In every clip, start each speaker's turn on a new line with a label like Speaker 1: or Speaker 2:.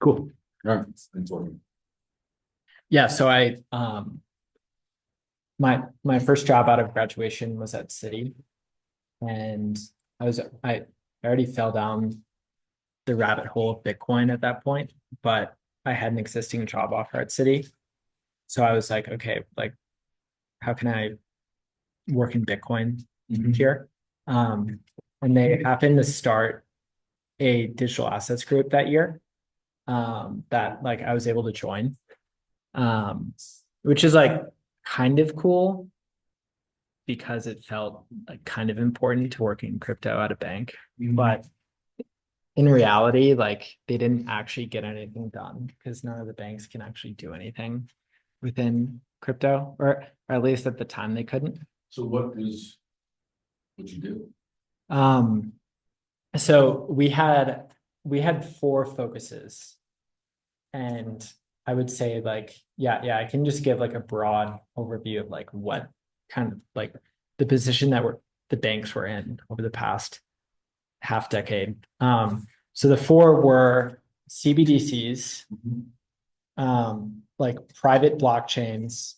Speaker 1: Cool. All right. Thanks, Jordan.
Speaker 2: Yeah, so my first job out of graduation was at Citi, and I already fell down the rabbit hole of Bitcoin at that point, but I had an existing job offer at Citi. So I was like, okay, like how can I work in Bitcoin here? Um, and they happened to start a digital assets group that year, that like I was able to join, which is like kind of cool because it felt like kind of important to work in crypto at a bank. But in reality, like they didn't actually get anything done because none of the banks can actually do anything within crypto, or at least at the time they couldn't.
Speaker 1: So what you do?
Speaker 2: Um, so we had four focuses, and I would say like, yeah, I can just give like a broad overview of like what kind of like the position that the banks were in over the past half decade. So the four were CBDCs, like private blockchains,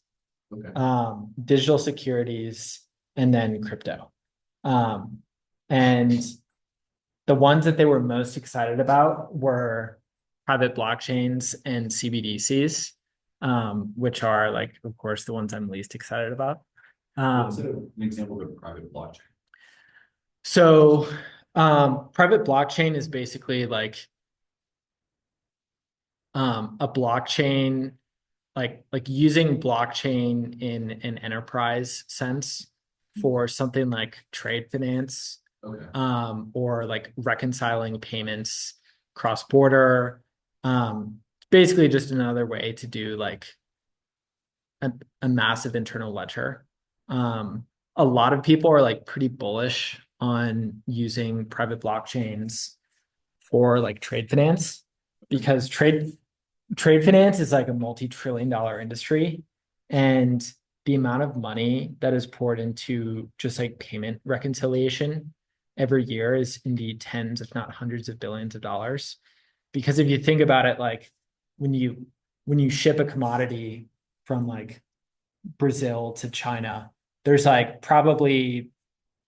Speaker 1: Okay.
Speaker 2: digital securities, and then crypto. And the ones that they were most excited about were private blockchains and CBDCs, which are like, of course, the ones I'm least excited about.
Speaker 1: What's an example of a private blockchain?
Speaker 2: So, private blockchain is basically like a blockchain, like using blockchain in an enterprise sense for something like trade finance,
Speaker 1: Okay.
Speaker 2: or like reconciling payments cross border. Basically just another way to do like a massive internal ledger. A lot of people are like pretty bullish on using private blockchains for like trade finance, because trade finance is like a multi-trillion-dollar industry, and the amount of money that is poured into just like payment reconciliation every year is indeed tens, if not hundreds of billions of dollars. Because if you think about it, like when you ship a commodity from like Brazil to China, there's like probably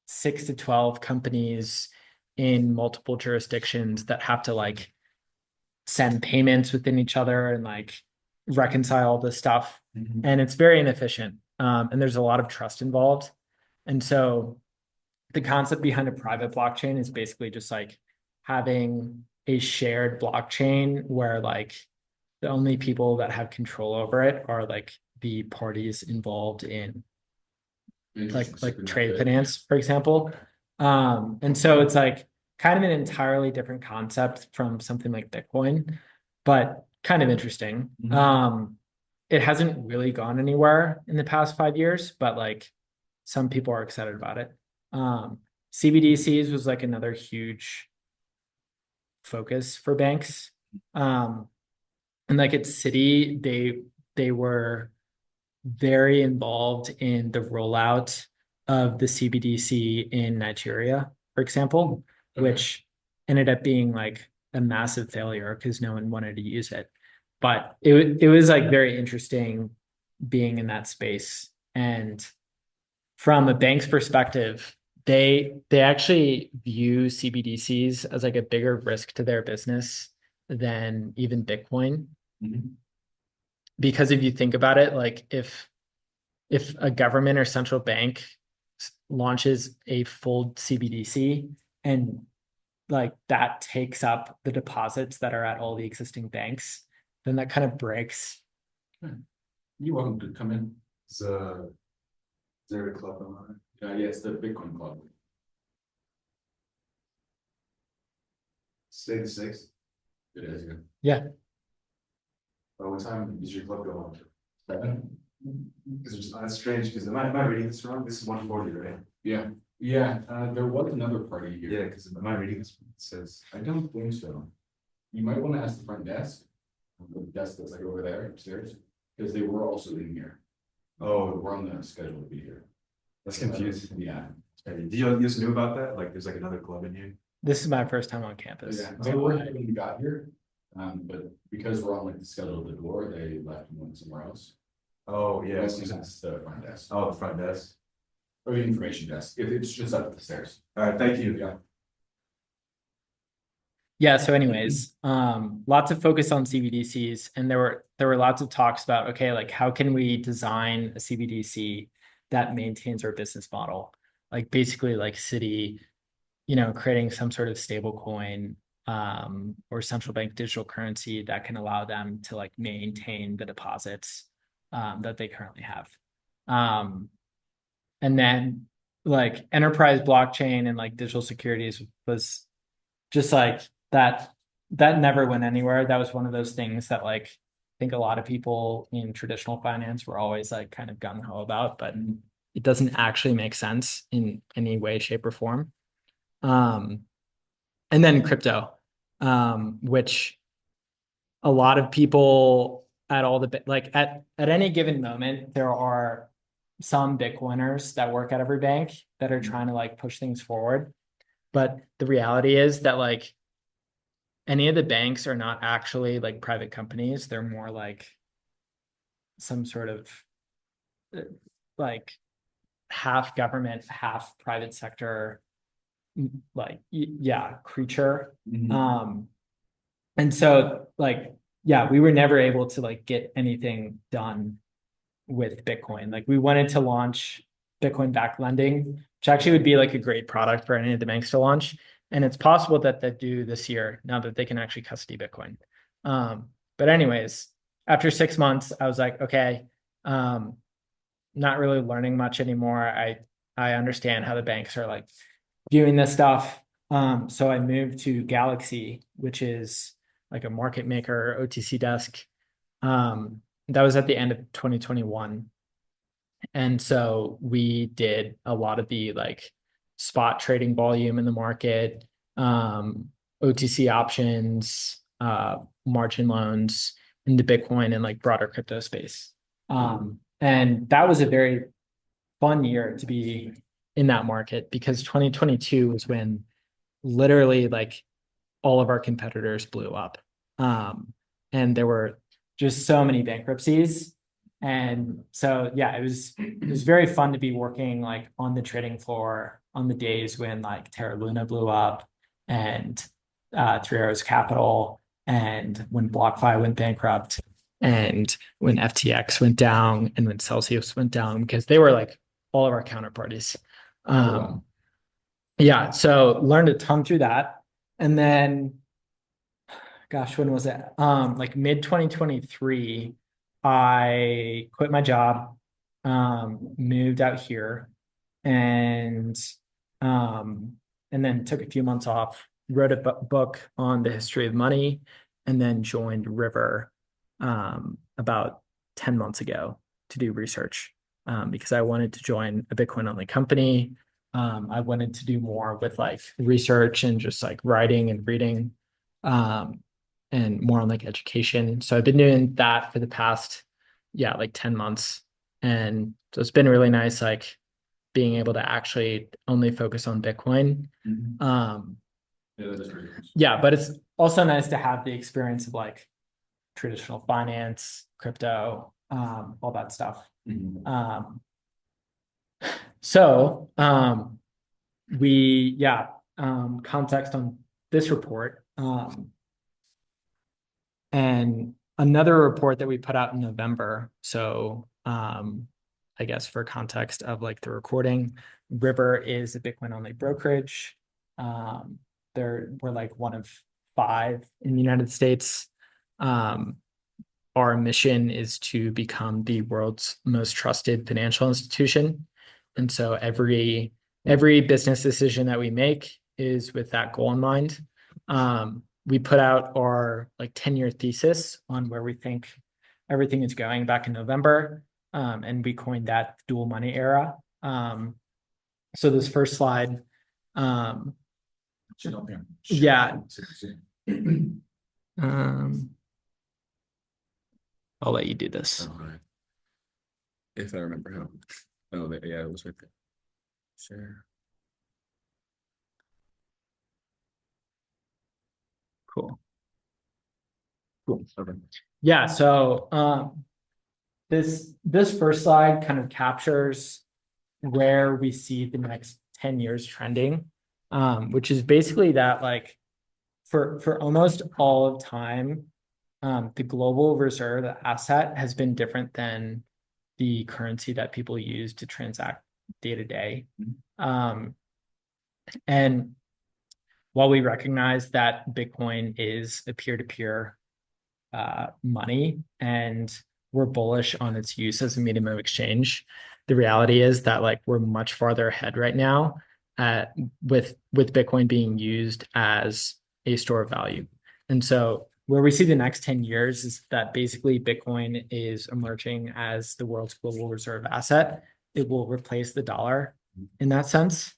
Speaker 2: 6 to 12 companies in multiple jurisdictions that have to like send payments within each other and like reconcile the stuff. And it's very inefficient. And there's a lot of trust involved. And so the concept behind a private blockchain is basically just like having a shared blockchain where like the only people that have control over it are like the parties involved in like trade finance, for example. And so it's like kind of an entirely different concept from something like Bitcoin, but kind of interesting. It hasn't really gone anywhere in the past 5 years, but like some people are excited about it. CBDCs was like another huge focus for banks. And like at Citi, they were very involved in the rollout of the CBDC in Nigeria, for example, which ended up being like a massive failure because no one wanted to use it. But it was like very interesting being in that space. And from a bank's perspective, they actually view CBDCs as like a bigger risk to their business than even Bitcoin. Because if you think about it, like if a government or central bank launches a full CBDC and like that takes up the deposits that are at all the existing banks, then that kind of breaks.
Speaker 1: You're welcome to come in. It's is there a club on it? Yeah, it's the Bitcoin Club. Stay the 6th. It is, yeah.
Speaker 2: Yeah.
Speaker 1: What time does your club go on? 7? Because that's strange. Because am I reading this wrong? This is 1:40, right? Yeah. Yeah. There was another party here. Yeah. Because am I reading this? It says I don't think so. You might want to ask the front desk. The desk that's like over there upstairs, because they were also in here. Oh, we're on the schedule to be here. That's confusing. Yeah. Did you just knew about that? Like, there's like another club in here.
Speaker 2: This is my first time on campus.
Speaker 1: Yeah. So when you got here, But because we're on like the schedule of the door, they left and went somewhere else. Oh, yeah, it's the front desk. Oh, the front desk. Or the information desk, it's just up the stairs. All right, thank you, yeah.
Speaker 2: Yeah, so anyways, lots of focus on CBDCs, and there were lots of talks about, okay, like how can we design a CBDC that maintains our business model? Like basically like Citi, creating some sort of stable coin or central bank digital currency that can allow them to like maintain the deposits that they currently have. And then like enterprise blockchain and like digital securities was just like that never went anywhere. That was one of those things that like I think a lot of people in traditional finance were always like kind of gung-ho about, but it doesn't actually make sense in any way, shape, or form. And then crypto, which a lot of people at all the like at any given moment, there are some Bitcoiners that work at every bank that are trying to like push things forward. But the reality is that like any of the banks are not actually like private companies. They're more like some sort of like half government, half private sector, like yeah, creature. And so like, yeah, we were never able to like get anything done with Bitcoin. Like we wanted to launch Bitcoin backed lending, which actually would be like a great product for any of the banks to launch. And it's possible that they do this year now that they can actually custody Bitcoin. But anyways, after 6 months, I was like, okay, not really learning much anymore. I understand how the banks are like viewing this stuff. So I moved to Galaxy, which is like a market maker OTC desk. That was at the end of 2021. And so we did a lot of the like spot trading volume in the market, OTC options, margin loans in the Bitcoin and like broader crypto space. And that was a very fun year to be in that market because 2022 was when literally like all of our competitors blew up. And there were just so many bankruptcies. And so yeah, it was very fun to be working like on the trading floor on the days when like Terra Luna blew up and Three Arrows Capital and when BlockFi went bankrupt and when FTX went down and when Celsius went down because they were like all of our counterparties. Yeah, so learned a ton through that. And then gosh, when was it? Like mid 2023, I quit my job, moved out here, and and then took a few months off, wrote a book on the history of money, and then joined River about 10 months ago to do research because I wanted to join a Bitcoin only company. I wanted to do more with like research and just like writing and reading. And more on like education. So I've been doing that for the past, yeah, like 10 months. And so it's been really nice, like being able to actually only focus on Bitcoin.
Speaker 1: Yeah, that is really nice.
Speaker 2: Yeah, but it's also nice to have the experience of like traditional finance, crypto, all that stuff. So we, yeah, context on this report. And another report that we put out in November. So I guess for context of like the recording, River is a Bitcoin only brokerage. We're like one of 5 in the United States. Our mission is to become the world's most trusted financial institution. And so every business decision that we make is with that goal in mind. We put out our like 10-year thesis on where we think everything is going back in November. And we coined that dual money era. So this first slide, yeah. I'll let you do this.
Speaker 1: If I remember how. Oh, yeah, it was right there. Share.
Speaker 2: Cool.
Speaker 1: Cool. Okay.
Speaker 2: Yeah, so this first slide kind of captures where we see the next 10 years trending, which is basically that like for almost all of time, the global reserve asset has been different than the currency that people use to transact day to day. And while we recognize that Bitcoin is a peer-to-peer money and we're bullish on its use as a medium of exchange, the reality is that like we're much farther ahead right now with Bitcoin being used as a store of value. And so where we see the next 10 years is that basically Bitcoin is emerging as the world's global reserve asset. It will replace the dollar in that sense.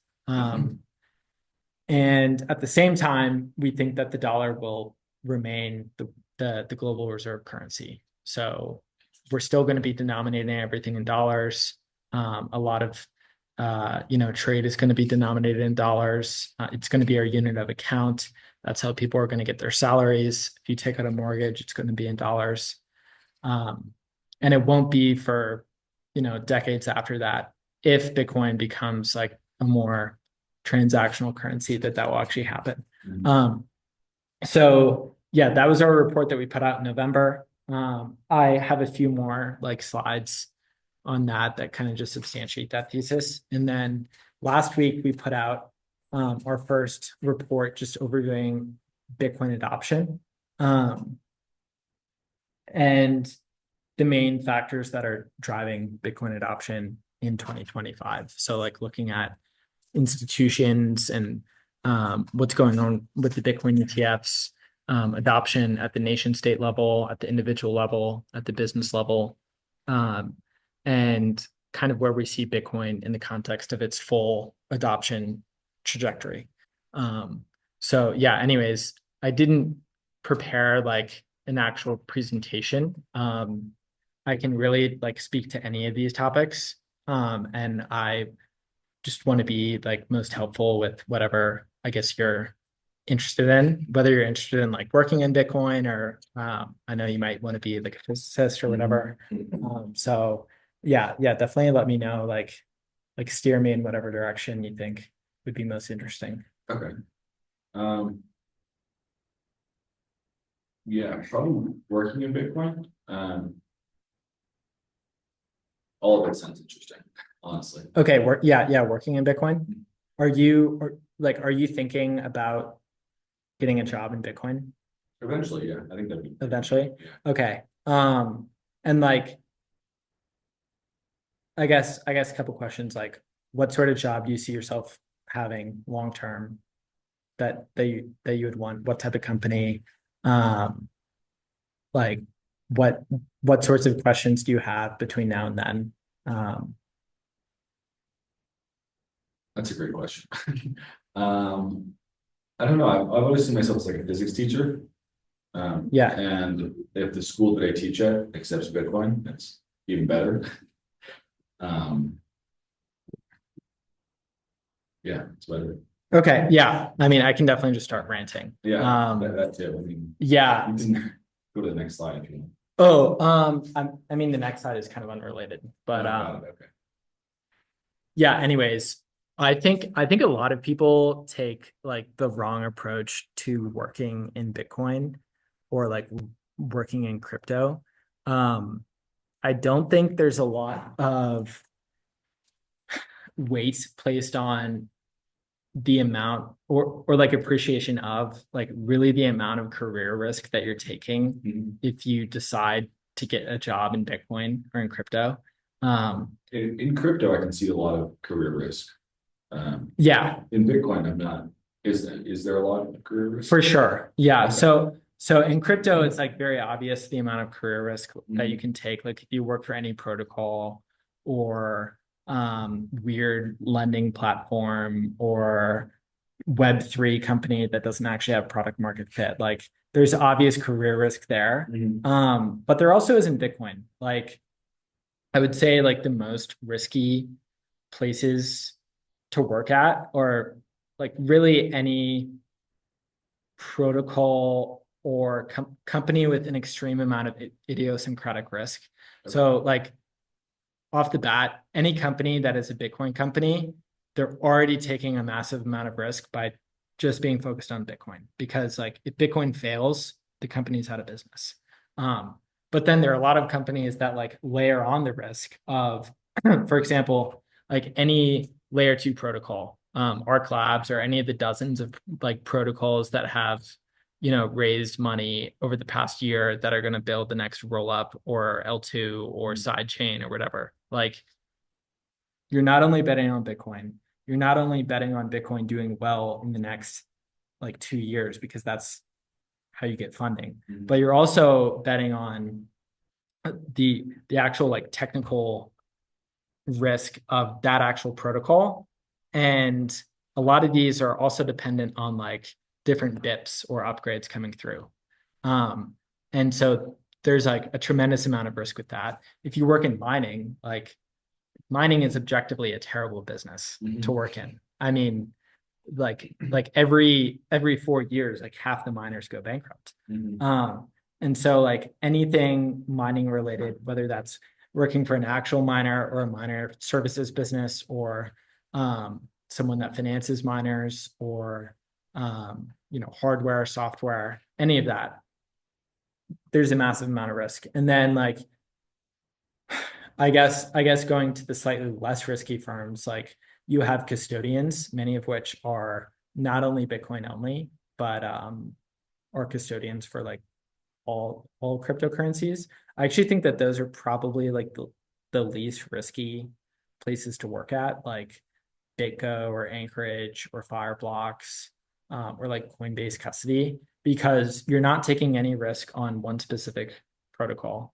Speaker 2: And at the same time, we think that the dollar will remain the global reserve currency. So we're still going to be denominating everything in dollars. A lot of trade is going to be denominated in dollars. It's going to be our unit of account. That's how people are going to get their salaries. If you take out a mortgage, it's going to be in dollars. And it won't be for, decades after that, if Bitcoin becomes like a more transactional currency, that will actually happen. So yeah, that was our report that we put out in November. I have a few more like slides on that kind of just substantiate that thesis. And then last week we put out our first report just overviewing Bitcoin adoption. And the main factors that are driving Bitcoin adoption in 2025. So like looking at institutions and what's going on with the Bitcoin ETFs, adoption at the nation state level, at the individual level, at the business level, and kind of where we see Bitcoin in the context of its full adoption trajectory. So yeah, anyways, I didn't prepare like an actual presentation. I can really like speak to any of these topics. And I just want to be like most helpful with whatever I guess you're interested in, whether you're interested in like working in Bitcoin or I know you might want to be like a physicist or whatever. So yeah, definitely let me know, like steer me in whatever direction you think would be most interesting.
Speaker 1: Okay. Yeah, probably working in Bitcoin. All of it sounds interesting, honestly.
Speaker 2: Okay, working in Bitcoin. Are you thinking about getting a job in Bitcoin?
Speaker 1: Eventually, yeah. I think that'd be
Speaker 2: Eventually?
Speaker 1: Yeah.
Speaker 2: Okay. And like I guess a couple questions, like what sort of job do you see yourself having long term that you would want? What type of company? Like what sorts of questions do you have between now and then?
Speaker 1: That's a great question. I don't know. I've always seen myself as like a physics teacher.
Speaker 2: Yeah.
Speaker 1: And if the school that I teach at accepts Bitcoin, that's even better. Yeah, it's better.
Speaker 2: Okay. Yeah. I mean, I can definitely just start ranting.
Speaker 1: Yeah, that's it. I mean,
Speaker 2: yeah.
Speaker 1: you can go to the next slide if you want.
Speaker 2: Oh, I mean, the next slide is kind of unrelated, but
Speaker 1: Okay.
Speaker 2: yeah. Anyways, I think a lot of people take like the wrong approach to working in Bitcoin or like working in crypto. I don't think there's a lot of weight placed on the amount or like appreciation of like really the amount of career risk that you're taking if you decide to get a job in Bitcoin or in crypto.
Speaker 1: In crypto, I can see a lot of career risk.
Speaker 2: Yeah.
Speaker 1: In Bitcoin, I'm not. Is there a lot of career risk?
Speaker 2: For sure. Yeah.
Speaker 1: Okay.
Speaker 2: So in crypto, it's like very obvious the amount of career risk that you can take. Like if you work for any protocol or weird lending platform or Web3 company that doesn't actually have product market fit, like there's obvious career risk there. But there also is in Bitcoin. Like I would say like the most risky places to work at or like really any protocol or company with an extreme amount of idiosyncratic risk. So like off the bat, any company that is a Bitcoin company, they're already taking a massive amount of risk by just being focused on Bitcoin, because like if Bitcoin fails, the company's out of business. But then there are a lot of companies that like layer on the risk of, for example, like any layer 2 protocol, Arc Labs, or any of the dozens of like protocols that have, raised money over the past year that are going to build the next Rollup or L2 or sidechain or whatever. Like, you're not only betting on Bitcoin, you're not only betting on Bitcoin doing well in the next like 2 years, because that's how you get funding, but you're also betting on the actual like technical risk of that actual protocol. And a lot of these are also dependent on like different BIPs or upgrades coming through. And so there's like a tremendous amount of risk with that. If you work in mining, like mining is objectively a terrible business to work in. I mean, like every 4 years, like half the miners go bankrupt. And so like anything mining related, whether that's working for an actual miner or a miner services business, or someone that finances miners, or hardware, software, any of that, there's a massive amount of risk. And then like I guess going to the slightly less risky firms, like you have custodians, many of which are not only Bitcoin only, but are custodians for like all cryptocurrencies. I actually think that those are probably like the least risky places to work at, like BitGo or Anchorage or Fireblocks, or like Coinbase Custody, because you're not taking any risk on one specific protocol.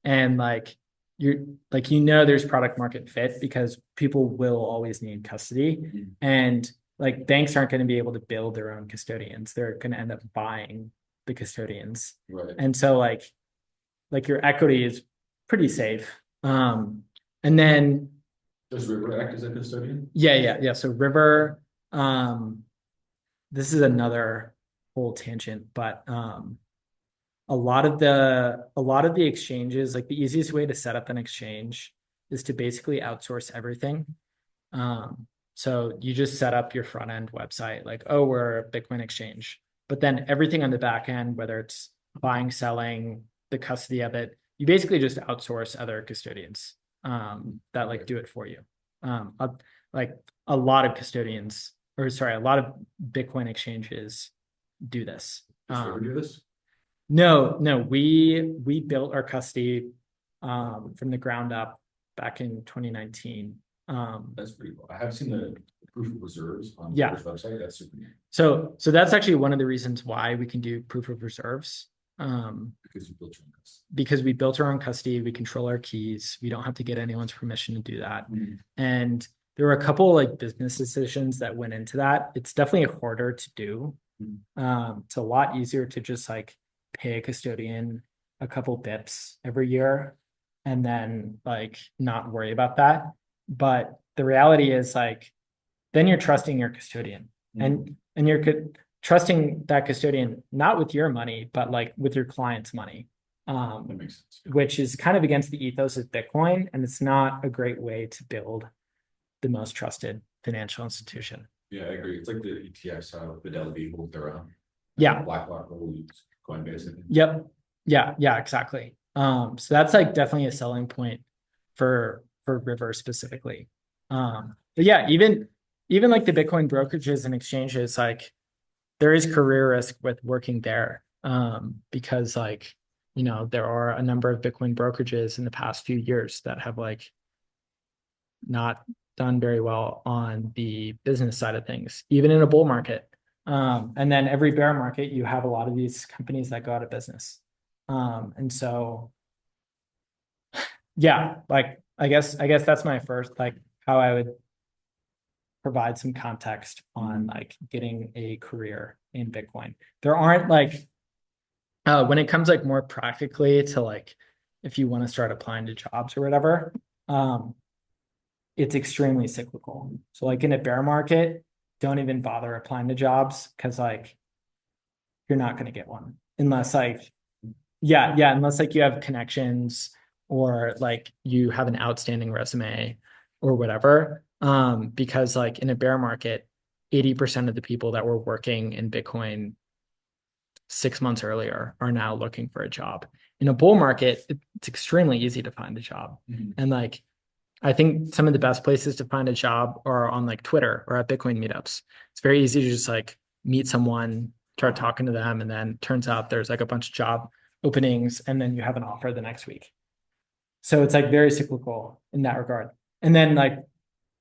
Speaker 2: And like there's product market fit, because people will always need custody. And like banks aren't going to be able to build their own custodians. They're going to end up buying the custodians. And so like your equity is pretty safe. And then
Speaker 1: does River act as a custodian?
Speaker 2: Yeah. So River, this is another whole tangent, but a lot of the exchanges, like the easiest way to set up an exchange is to basically outsource everything. So you just set up your front end website, like, oh, we're a Bitcoin exchange, but then everything on the back end, whether it's buying, selling, the custody of it, you basically just outsource other custodians that like do it for you. Like a lot of custodians, or sorry, a lot of Bitcoin exchanges do this.
Speaker 1: Does River do this?
Speaker 2: No, we built our custody from the ground up back in 2019.
Speaker 1: That's pretty cool. I have seen the proof of reserves on
Speaker 2: Yeah.
Speaker 1: River's website. That's super neat.
Speaker 2: So that's actually one of the reasons why we can do proof of reserves.
Speaker 1: Because you built your own custody.
Speaker 2: Because we built our own custody, we control our keys, we don't have to get anyone's permission to do that. And there were a couple like business decisions that went into that. It's definitely harder to do. It's a lot easier to just like pay a custodian a couple bips every year and then like not worry about that. But the reality is like, then you're trusting your custodian and you're trusting that custodian, not with your money, but like with your client's money.
Speaker 1: That makes sense.
Speaker 2: Which is kind of against the ethos of Bitcoin. And it's not a great way to build the most trusted financial institution.
Speaker 1: Yeah, I agree. It's like the ETFs, how Fidelity hold their own.
Speaker 2: Yeah.
Speaker 1: BlackRock will use Coinbase.
Speaker 2: Yep. Yeah, exactly. So that's like definitely a selling point for River specifically. But yeah, even like the Bitcoin brokerages and exchanges, like there is career risk with working there. Because like, there are a number of Bitcoin brokerages in the past few years that have like not done very well on the business side of things, even in a bull market. And then every bear market, you have a lot of these companies that go out of business. And so, yeah, like, I guess that's my first, like how I would provide some context on like getting a career in Bitcoin. There aren't like, when it comes like more practically to like, if you want to start applying to jobs or whatever, it's extremely cyclical. So like in a bear market, don't even bother applying to jobs, because like you're not going to get one unless like, unless like you have connections or like you have an outstanding resume or whatever. Because like in a bear market, 80% of the people that were working in Bitcoin 6 months earlier are now looking for a job. In a bull market, it's extremely easy to find a job. And like, I think some of the best places to find a job are on like Twitter or at Bitcoin meetups. It's very easy to just like meet someone, start talking to them, and then turns out there's like a bunch of job openings, and then you have an offer the next week. So it's like very cyclical in that regard. And then like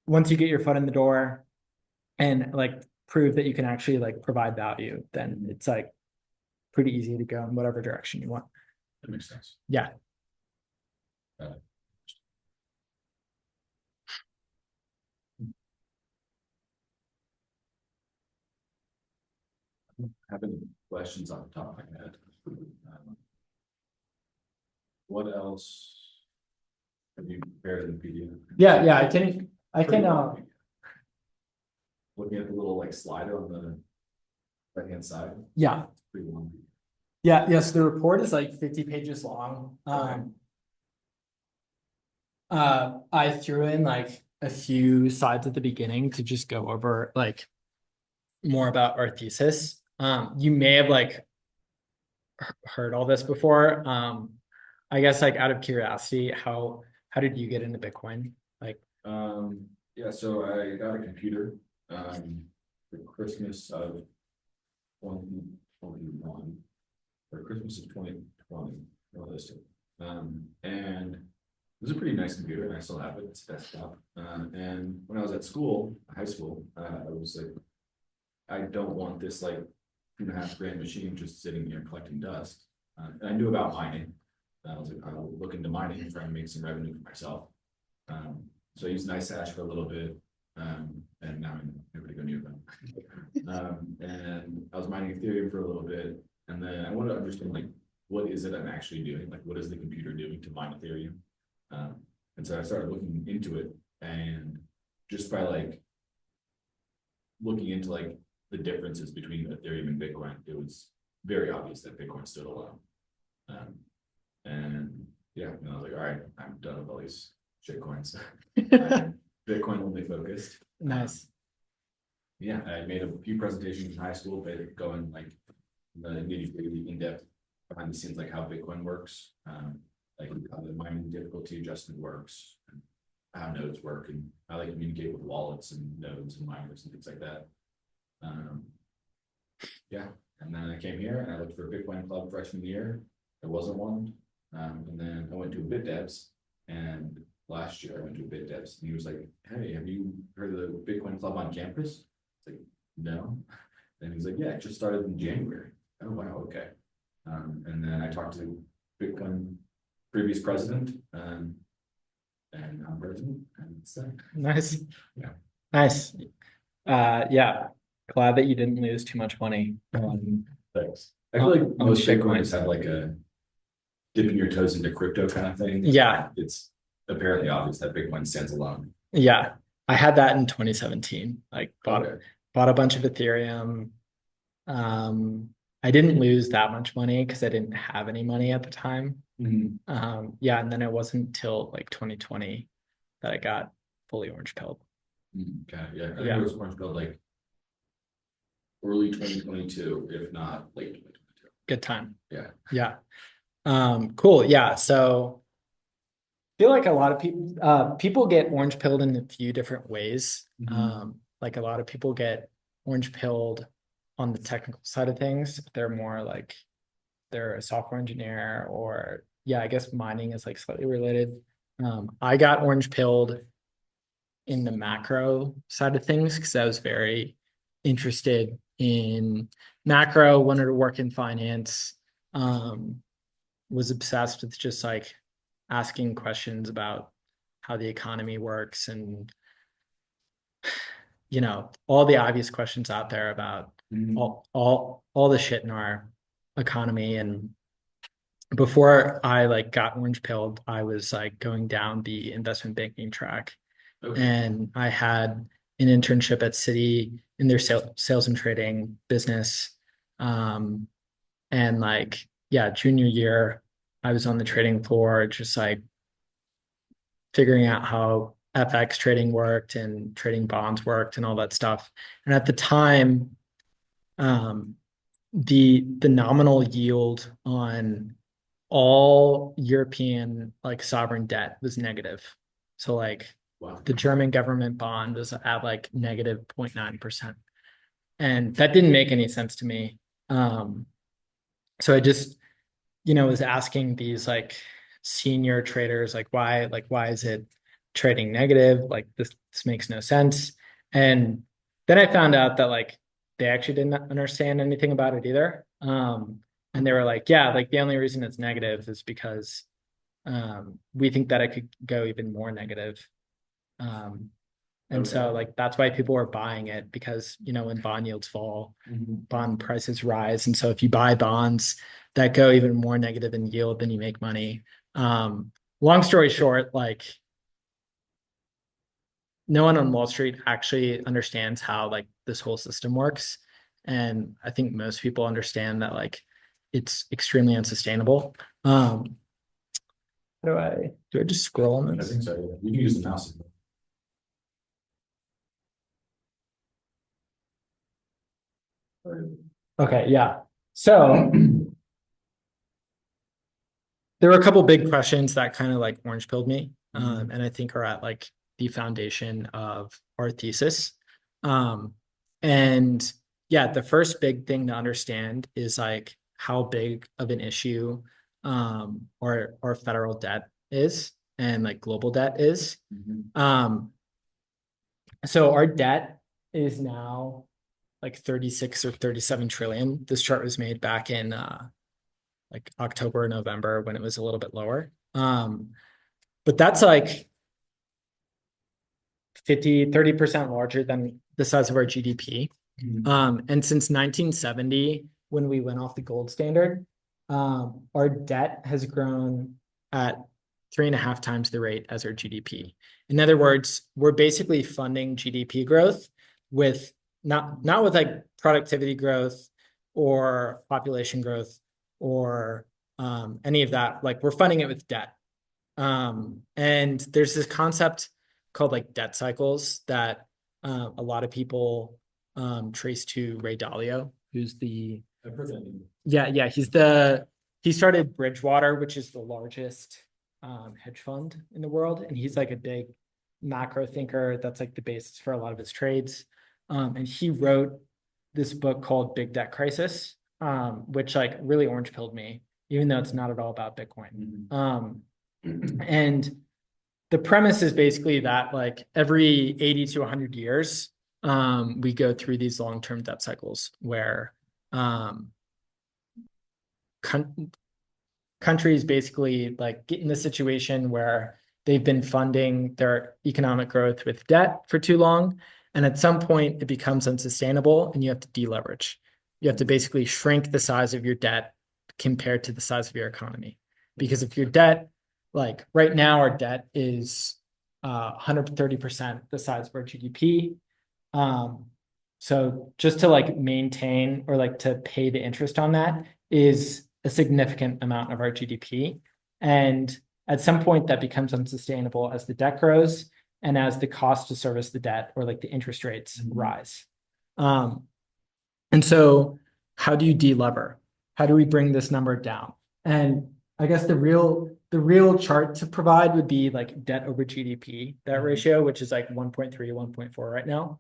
Speaker 2: once you get your foot in the door and like prove that you can actually like provide value, then it's like pretty easy to go in whatever direction you want.
Speaker 1: That makes sense.
Speaker 2: Yeah.
Speaker 1: Have any questions on the top of my head? What else have you prepared in the PDF?
Speaker 2: Yeah, I can
Speaker 1: Looking at the little like slider on the right-hand side.
Speaker 2: yeah.
Speaker 1: Pretty long.
Speaker 2: Yeah, yes, the report is like 50 pages long. I threw in like a few slides at the beginning to just go over like more about our thesis. You may have like heard all this before. I guess like out of curiosity, how did you get into Bitcoin? Like,
Speaker 1: Yeah, so I got a computer for Christmas of 2021 or Christmas of 2020, realistic. And it was a pretty nice computer, and I still have it. It's a desktop. And when I was at school, high school, I was like, I don't want this like $2.5 grand machine just sitting here collecting dust. And I knew about mining. I was like, I'll look into mining and try and make some revenue for myself. So I used NiceHash for a little bit, and now I'm never gonna use them. And I was mining Ethereum for a little bit, and then I wanted to understand like what is it I'm actually doing? Like what is the computer doing to mine Ethereum? And so I started looking into it, and just by like looking into like the differences between Ethereum and Bitcoin, it was very obvious that Bitcoin stood alone. And yeah, and I was like, all right, I'm done with all these shitcoins. Bitcoin only focused.
Speaker 2: nice.
Speaker 1: Yeah, I made a few presentations in high school, but going like the nitty-gritty in-depth behind the scenes, like how Bitcoin works, like how the mining difficulty adjustment works, and how nodes work, and how they communicate with wallets and nodes and miners and things like that. Yeah, and then I came here and I looked for a Bitcoin club freshman year. There wasn't one. And then I went to a BitDevs, and last year I went to a BitDevs, and he was like, hey, have you heard of the Bitcoin club on campus? It's like, no. And he's like, yeah, it just started in January. Oh, wow, okay. And then I talked to Bitcoin previous president, and I'm president, and it's
Speaker 2: Nice.
Speaker 1: Yeah.
Speaker 2: Nice. Yeah. Glad that you didn't lose too much money.
Speaker 1: Thanks. I feel like most
Speaker 2: Bitcoin.
Speaker 1: Bitcoiners have like a dipping your toes into crypto kind of thing.
Speaker 2: Yeah.
Speaker 1: It's apparently obvious that Bitcoin stands alone.
Speaker 2: Yeah. I had that in 2017. Like bought a bunch of Ethereum. I didn't lose that much money because I didn't have any money at the time. Yeah, and then it wasn't until like 2020 that I got fully orange pilled.
Speaker 1: Okay, yeah, I think it was orange pilled like early 2022, if not late 2022.
Speaker 2: Good time.
Speaker 1: Yeah.
Speaker 2: Cool. Yeah. So I feel like a lot of people get orange pilled in a few different ways. Like a lot of people get orange pilled on the technical side of things. They're more like they're a software engineer, or I guess mining is like slightly related. I got orange pilled in the macro side of things because I was very interested in macro, wanted to work in finance, was obsessed with just like asking questions about how the economy works, and all the obvious questions out there about all the shit in our economy. And before I like got orange pilled, I was like going down the investment banking track. And I had an internship at Citi in their sales and trading business. And like, yeah, junior year, I was on the trading floor, just like figuring out how FX trading worked and trading bonds worked and all that stuff. And at the time, um, the nominal yield on all European like sovereign debt was negative. So like
Speaker 1: Wow.
Speaker 2: the German government bond was at like negative 0.9%. And that didn't make any sense to me. So I just, was asking these like senior traders, like why is it trading negative? Like this makes no sense. And then I found out that like they actually didn't understand anything about it either. And they were like, yeah, like the only reason it's negative is because we think that it could go even more negative. Um, and so like that's why people are buying it because when bond yields fall, bond prices rise. And so if you buy bonds that go even more negative in yield, then you make money. Long story short, like no one on Wall Street actually understands how like this whole system works. And I think most people understand that like it's extremely unsustainable. Do I just scroll on
Speaker 1: I
Speaker 2: this?
Speaker 1: think so, yeah. You can use the mouse.
Speaker 2: Okay, yeah. So there were a couple big questions that kind of like orange pilled me, and I think are at like the foundation of our thesis. And yeah, the first big thing to understand is like how big of an issue our federal debt is and like global debt is. So our debt is now like 36 or 37 trillion. This chart was made back in like October, November when it was a little bit lower. But that's like 30% larger than the size of our GDP. And since 1970, when we went off the gold standard, our debt has grown at 3.5 times the rate as our GDP. In other words, we're basically funding GDP growth with not with like productivity growth or population growth or any of that. Like we're funding it with debt. And there's this concept called like debt cycles that a lot of people trace to Ray Dalio, who's
Speaker 1: I've heard that name.
Speaker 2: yeah, he started Bridgewater, which is the largest hedge fund in the world, and he's like a big macro thinker. That's like the basis for a lot of his trades. And he wrote this book called Big Debt Crisis, which like really orange pilled me, even though it's not at all about Bitcoin. And the premise is basically that like every 80 to 100 years, we go through these long-term debt cycles where countries basically like get in the situation where they've been funding their economic growth with debt for too long. And at some point it becomes unsustainable and you have to deleverage. You have to basically shrink the size of your debt compared to the size of your economy. Because if your debt, like right now, our debt is 130% the size of our GDP. So just to like maintain or like to pay the interest on that is a significant amount of our GDP. And at some point that becomes unsustainable as the debt grows and as the cost to service the debt or like the interest rates rise. And so how do you delever? How do we bring this number down? And I guess the real chart to provide would be like debt over GDP, that ratio, which is like 1.3 to 1.4 right now.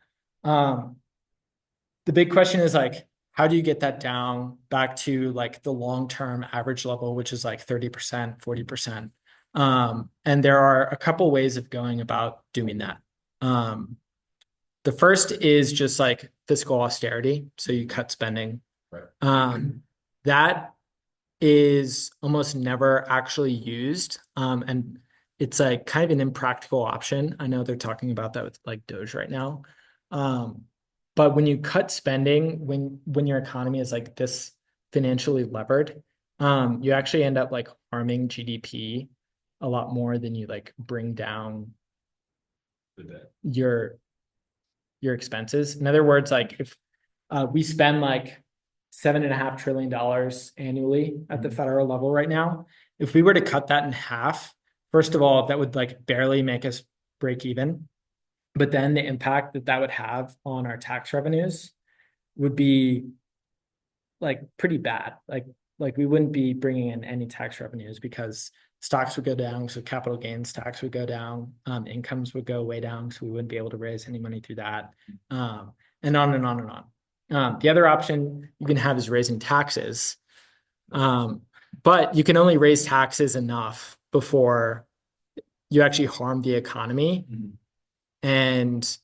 Speaker 2: The big question is like, how do you get that down back to like the long-term average level, which is like 30%, 40%? And there are a couple ways of going about doing that. The first is just like fiscal austerity. So you cut spending.
Speaker 1: Right.
Speaker 2: That is almost never actually used. And it's like kind of an impractical option. I know they're talking about that with like Doge right now. But when you cut spending, when your economy is like this financially levered, you actually end up like harming GDP a lot more than you like bring down your expenses. In other words, like if we spend like $7.5 trillion annually at the federal level right now. If we were to cut that in half, first of all, that would like barely make us break even. But then the impact that that would have on our tax revenues would be like pretty bad. Like we wouldn't be bringing in any tax revenues because stocks would go down, so capital gains tax would go down, incomes would go way down, so we wouldn't be able to raise any money through that, and on and on and on. The other option you can have is raising taxes, but you can only raise taxes enough before you actually harm the economy, and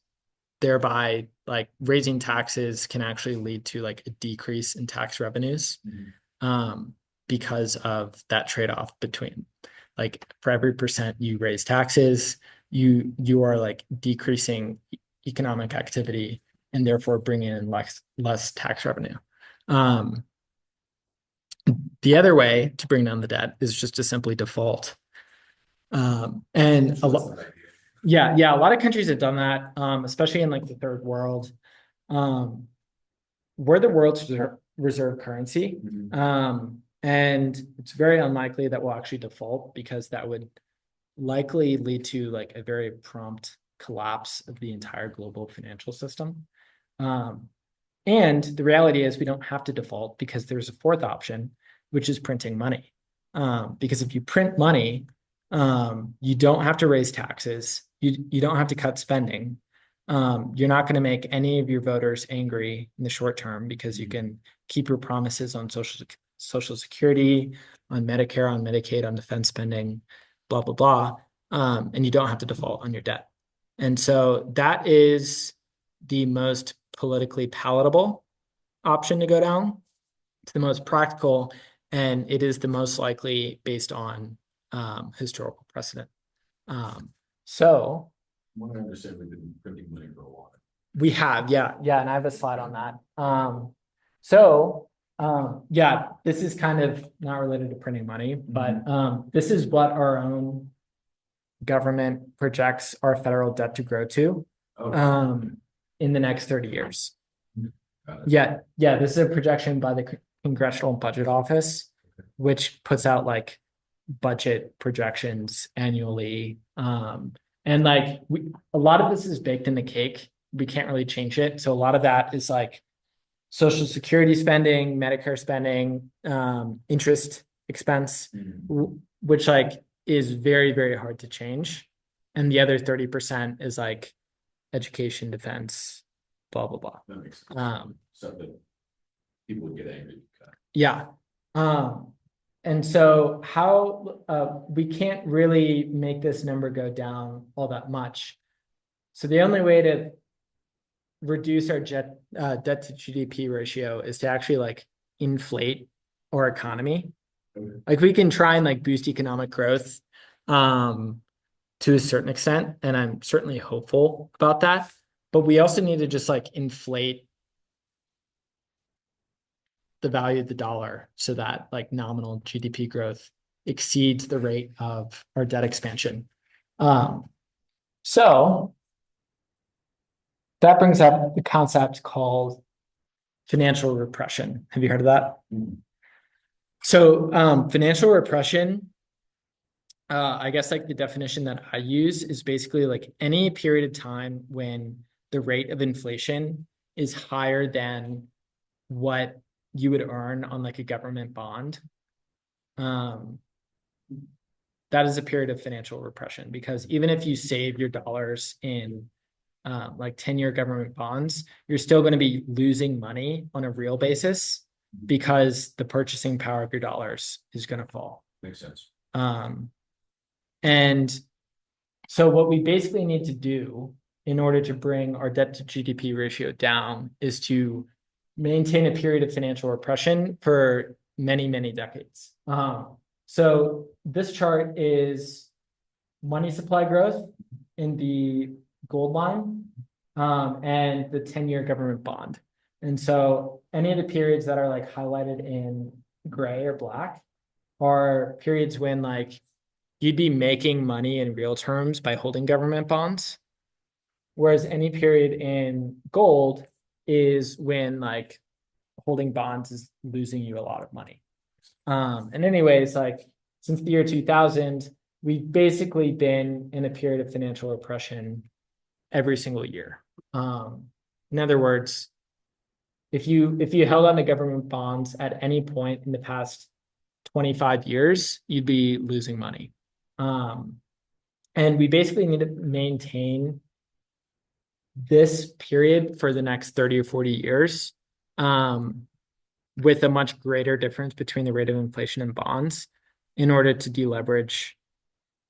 Speaker 2: thereby like raising taxes can actually lead to like a decrease in tax revenues, because of that trade-off between like for every percent you raise taxes, you are like decreasing economic activity and therefore bringing in less tax revenue. The other way to bring down the debt is just to simply default. And a lot, yeah, a lot of countries have done that, especially in like the third world. We're the world's reserve currency. And it's very unlikely that we'll actually default because that would likely lead to like a very prompt collapse of the entire global financial system. And the reality is we don't have to default because there's a fourth option, which is printing money. Because if you print money, you don't have to raise taxes. You don't have to cut spending. You're not going to make any of your voters angry in the short term because you can keep your promises on Social Security, on Medicare, on Medicaid, on defense spending, blah, blah, blah. And you don't have to default on your debt. And so that is the most politically palatable option to go down. It's the most practical, and it is the most likely based on historical precedent. So
Speaker 1: What I understand, we've been printing money for a while.
Speaker 2: We have, yeah, and I have a slide on that. Yeah, this is kind of not related to printing money, but this is what our own government projects our federal debt to grow to in the next 30 years. Yeah, this is a projection by the Congressional Budget Office, which puts out like budget projections annually. And like a lot of this is baked in the cake. We can't really change it. So a lot of that is like Social Security spending, Medicare spending, interest expense, which like is very, very hard to change. And the other 30% is like education, defense, blah, blah, blah.
Speaker 1: That makes sense. Stuff that people would get angry.
Speaker 2: Yeah. And so how we can't really make this number go down all that much. So the only way to reduce our debt to GDP ratio is to actually like inflate our economy. Like we can try and like boost economic growth to a certain extent, and I'm certainly hopeful about that. But we also need to just like inflate the value of the dollar so that like nominal GDP growth exceeds the rate of our debt expansion. So that brings up the concept called financial repression. Have you heard of that? So financial repression, I guess like the definition that I use is basically like any period of time when the rate of inflation is higher than what you would earn on like a government bond. That is a period of financial repression, because even if you save your dollars in like 10-year government bonds, you're still going to be losing money on a real basis because the purchasing power of your dollars is going to fall.
Speaker 1: Makes sense.
Speaker 2: And so what we basically need to do in order to bring our debt to GDP ratio down is to maintain a period of financial repression for many, many decades. So this chart is money supply growth in the gold line and the 10-year government bond. And so any of the periods that are like highlighted in gray or black are periods when like you'd be making money in real terms by holding government bonds. Whereas any period in gold is when like holding bonds is losing you a lot of money. And anyways, like since the year 2000, we've basically been in a period of financial repression every single year. In other words, if you held on to government bonds at any point in the past 25 years, you'd be losing money. And we basically need to maintain this period for the next 30 or 40 years, with a much greater difference between the rate of inflation and bonds in order to deleverage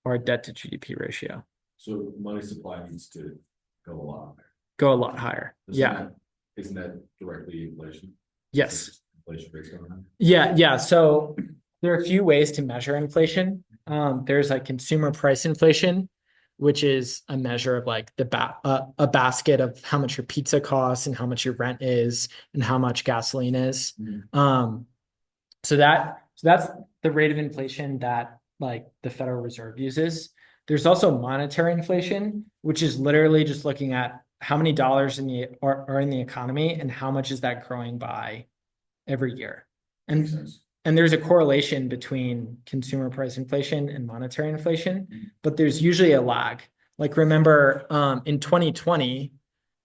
Speaker 2: our debt to GDP ratio.
Speaker 1: So money supply needs to go a lot higher.
Speaker 2: Go a lot higher.
Speaker 1: Isn't that directly inflation?
Speaker 2: Yes.
Speaker 1: Inflation rates going on?
Speaker 2: Yeah. So there are a few ways to measure inflation. There's like consumer price inflation, which is a measure of like a basket of how much your pizza costs and how much your rent is and how much gasoline is. So that's the rate of inflation that like the Federal Reserve uses. There's also monetary inflation, which is literally just looking at how many dollars are in the economy and how much is that growing by every year. And there's a correlation between consumer price inflation and monetary inflation, but there's usually a lag. Like remember, in 2020,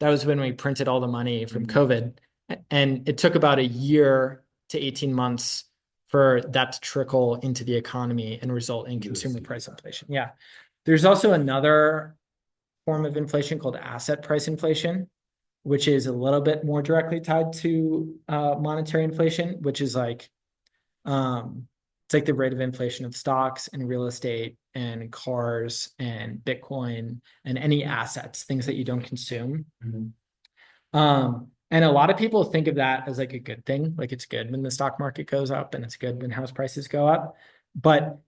Speaker 2: that was when we printed all the money from COVID, and it took about a year to 18 months for that to trickle into the economy and result in consumer price inflation. Yeah. There's also another form of inflation called asset price inflation, which is a little bit more directly tied to monetary inflation, which is like, it's like the rate of inflation of stocks and real estate and cars and Bitcoin and any assets, things that you don't consume. And a lot of people think of that as like a good thing. Like it's good when the stock market goes up and it's good when house prices go up. But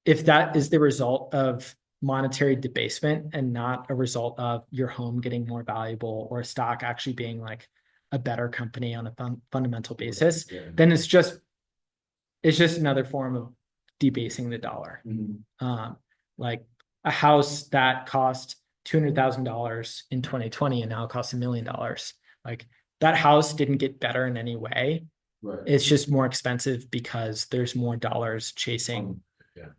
Speaker 2: if that is the result of monetary debasement and not a result of your home getting more valuable or a stock actually being like a better company on a fundamental basis, then it's just another form of debasing the dollar. Like a house that cost $200,000 in 2020 and now costs $1 million. Like that house didn't get better in any way.
Speaker 1: Right.
Speaker 2: It's just more expensive because there's more dollars chasing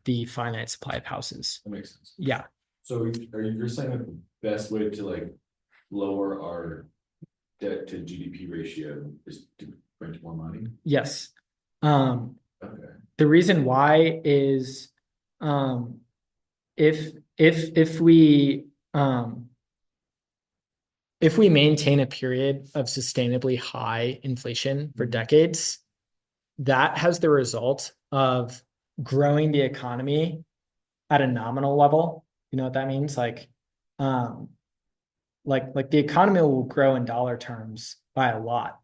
Speaker 2: the finite supply of houses.
Speaker 1: That makes sense.
Speaker 2: Yeah.
Speaker 1: So you're saying that the best way to like lower our debt to GDP ratio is to print more money?
Speaker 2: Yes.
Speaker 1: Okay.
Speaker 2: The reason why is if we maintain a period of sustainably high inflation for decades, that has the result of growing the economy at a nominal level. You know what that means? Like the economy will grow in dollar terms by a lot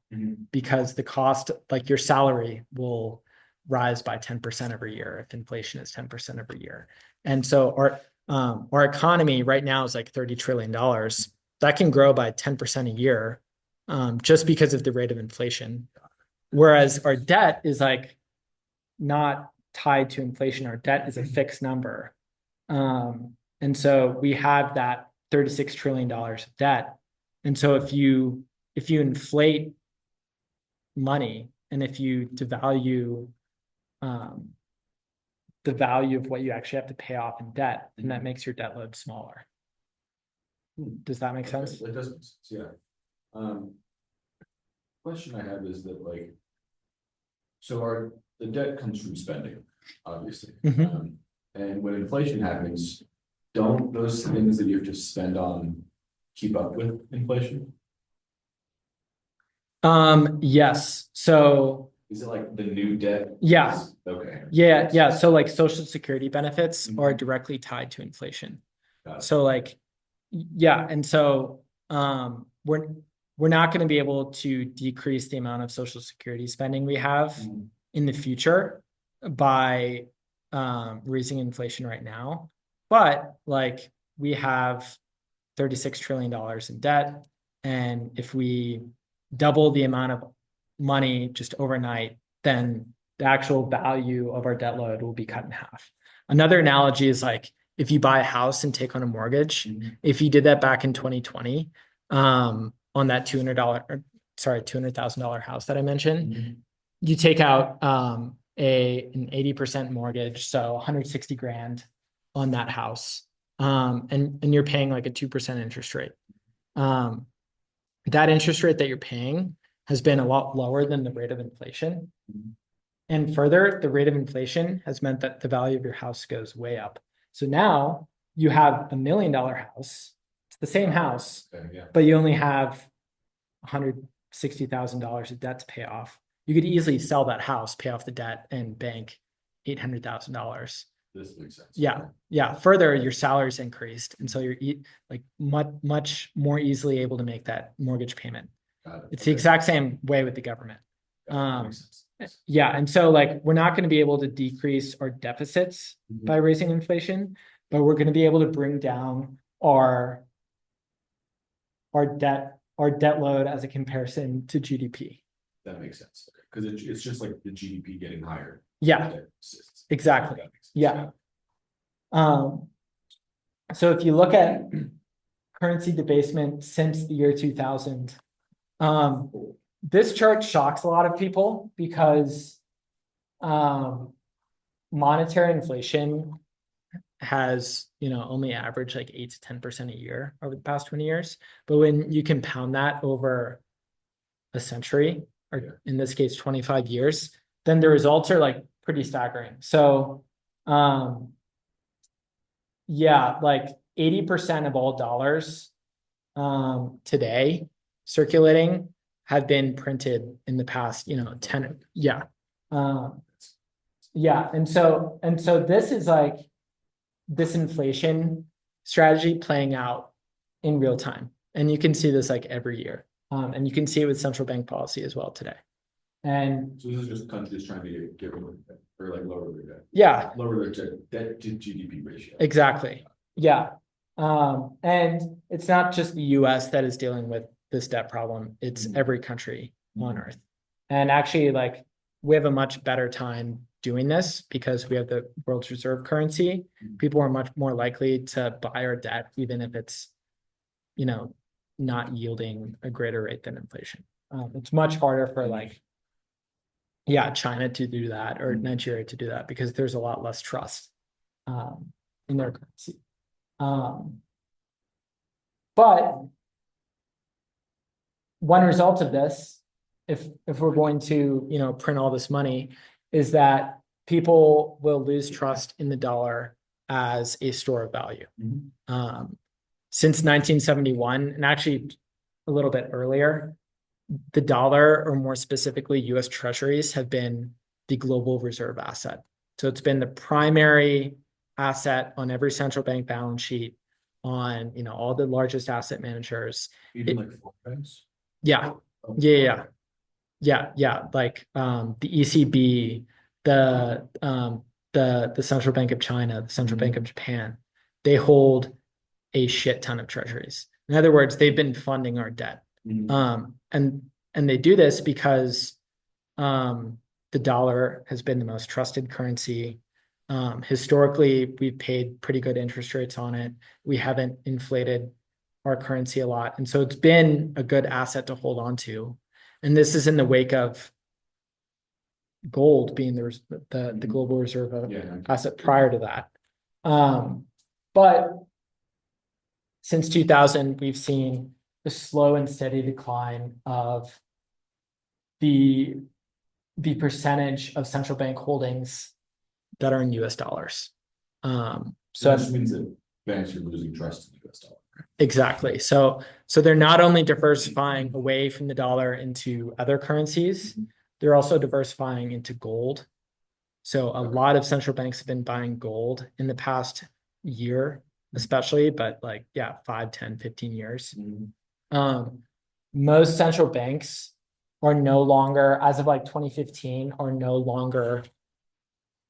Speaker 2: because the cost, like your salary will rise by 10% every year if inflation is 10% every year. And so our economy right now is like $30 trillion. That can grow by 10% a year just because of the rate of inflation. Whereas our debt is like not tied to inflation. Our debt is a fixed number. And so we have that $36 trillion of debt. And so if you inflate money and if you devalue the value of what you actually have to pay off in debt, then that makes your debt load smaller. Does that make sense?
Speaker 1: It does make sense, yeah. Question I have is that like, so the debt comes from spending, obviously. And when inflation happens, don't those things that you have to spend on keep up with inflation?
Speaker 2: Yes. So
Speaker 1: is it like the new debt?
Speaker 2: Yeah.
Speaker 1: Okay.
Speaker 2: Yeah. So like Social Security benefits are directly tied to inflation. So like, yeah. And so we're not going to be able to decrease the amount of Social Security spending we have in the future by raising inflation right now. But like we have $36 trillion in debt. And if we double the amount of money just overnight, then the actual value of our debt load will be cut in half. Another analogy is like if you buy a house and take on a mortgage, if you did that back in 2020, on that $200,000 house that I mentioned, you take out an 80% mortgage, so 160 grand on that house. And you're paying like a 2% interest rate. That interest rate that you're paying has been a lot lower than the rate of inflation. And further, the rate of inflation has meant that the value of your house goes way up. So now you have $1 million house. It's the same house, but you only have $160,000 of debt to pay off. You could easily sell that house, pay off the debt, and bank $800,000.
Speaker 1: This makes sense.
Speaker 2: Yeah. Further, your salary's increased, and so you're like much more easily able to make that mortgage payment. It's the exact same way with the government. Yeah, and so like we're not going to be able to decrease our deficits by raising inflation, but we're going to be able to bring down our debt load as a comparison to GDP.
Speaker 1: That makes sense, because it's just like the GDP getting higher.
Speaker 2: Yeah, exactly. Yeah. So if you look at currency debasement since the year 2000, this chart shocks a lot of people because monetary inflation has, only averaged like 8 to 10% a year over the past 20 years. But when you compound that over a century, or in this case, 25 years, then the results are like pretty staggering. So, like 80% of all dollars today circulating have been printed in the past, 10. Yeah. And so this is like this inflation strategy playing out in real time. And you can see this like every year. And you can see it with central bank policy as well today. And
Speaker 1: so this is just countries trying to get rid of debt, or like lower their debt.
Speaker 2: Yeah.
Speaker 1: Lower their debt to GDP ratio.
Speaker 2: Exactly. Yeah. And it's not just the US that is dealing with this debt problem. It's every country on earth. And actually, like, we have a much better time doing this because we have the world's reserve currency. People are much more likely to buy our debt, even if it's, not yielding a greater rate than inflation. It's much harder for China to do that or Nigeria to do that because there's a lot less trust in their currency. But one result of this, if we're going to print all this money, is that people will lose trust in the dollar as a store of value. Since 1971, and actually a little bit earlier, the dollar, or more specifically US Treasuries, have been the global reserve asset. So it's been the primary asset on every central bank balance sheet, on all the largest asset managers.
Speaker 1: Even like banks?
Speaker 2: Yeah. Like the ECB, the Central Bank of China, the Central Bank of Japan, they hold a shit ton of treasuries. In other words, they've been funding our debt. And they do this because the dollar has been the most trusted currency. Historically, we've paid pretty good interest rates on it. We haven't inflated our currency a lot. And so it's been a good asset to hold on to. And this is in the wake of gold being the global reserve asset prior to that. But since 2000, we've seen the slow and steady decline of the percentage of central bank holdings that are in US dollars.
Speaker 1: So that means that banks are losing trust in the US dollar.
Speaker 2: Exactly. So they're not only diversifying away from the dollar into other currencies, they're also diversifying into gold. So a lot of central banks have been buying gold in the past year, especially, but 5, 10, 15 years. Most central banks are no longer, as of 2015, are no longer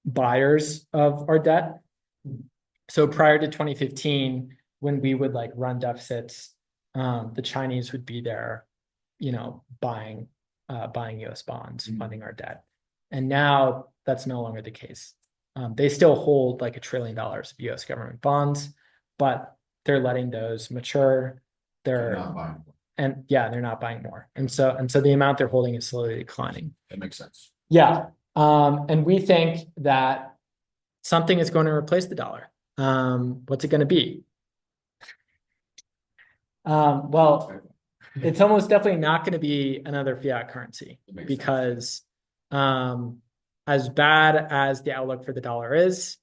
Speaker 2: buyers of our debt. So prior to 2015, when we would run deficits, the Chinese would be there, buying US bonds, funding our debt. And now that's no longer the case. They still hold $1 trillion of US government bonds, but they're letting those mature. They're not buying. and yeah, they're not buying more. And so the amount they're holding is slowly declining.
Speaker 1: That makes sense.
Speaker 2: Yeah. And we think that something is going to replace the dollar. What's it going to be? Well, it's almost definitely not going to be another fiat currency because as bad as the outlook for the dollar is,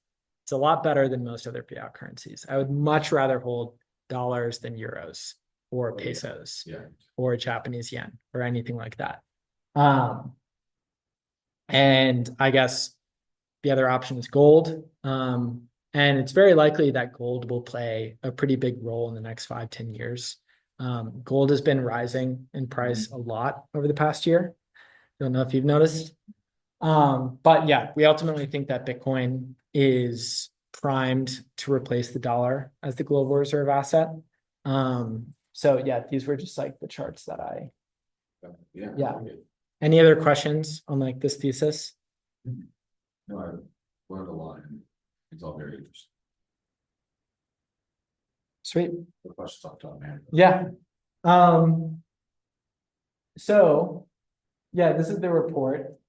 Speaker 2: it's a lot better than most other fiat currencies. I would much rather hold dollars than euros or pesos or Japanese yen or anything like that. And I guess the other option is gold. And it's very likely that gold will play a pretty big role in the next 5-10 years. Gold has been rising in price a lot over the past year. Don't know if you've noticed. But yeah, we ultimately think that Bitcoin is primed to replace the dollar as the global reserve asset. So yeah, these were just like the charts that I. Yeah. Any other questions on like this thesis?
Speaker 1: No, I learned a lot. It's all very interesting.
Speaker 2: Sweet.
Speaker 1: The questions off the top of my head.
Speaker 2: Yeah. So yeah, this is the report.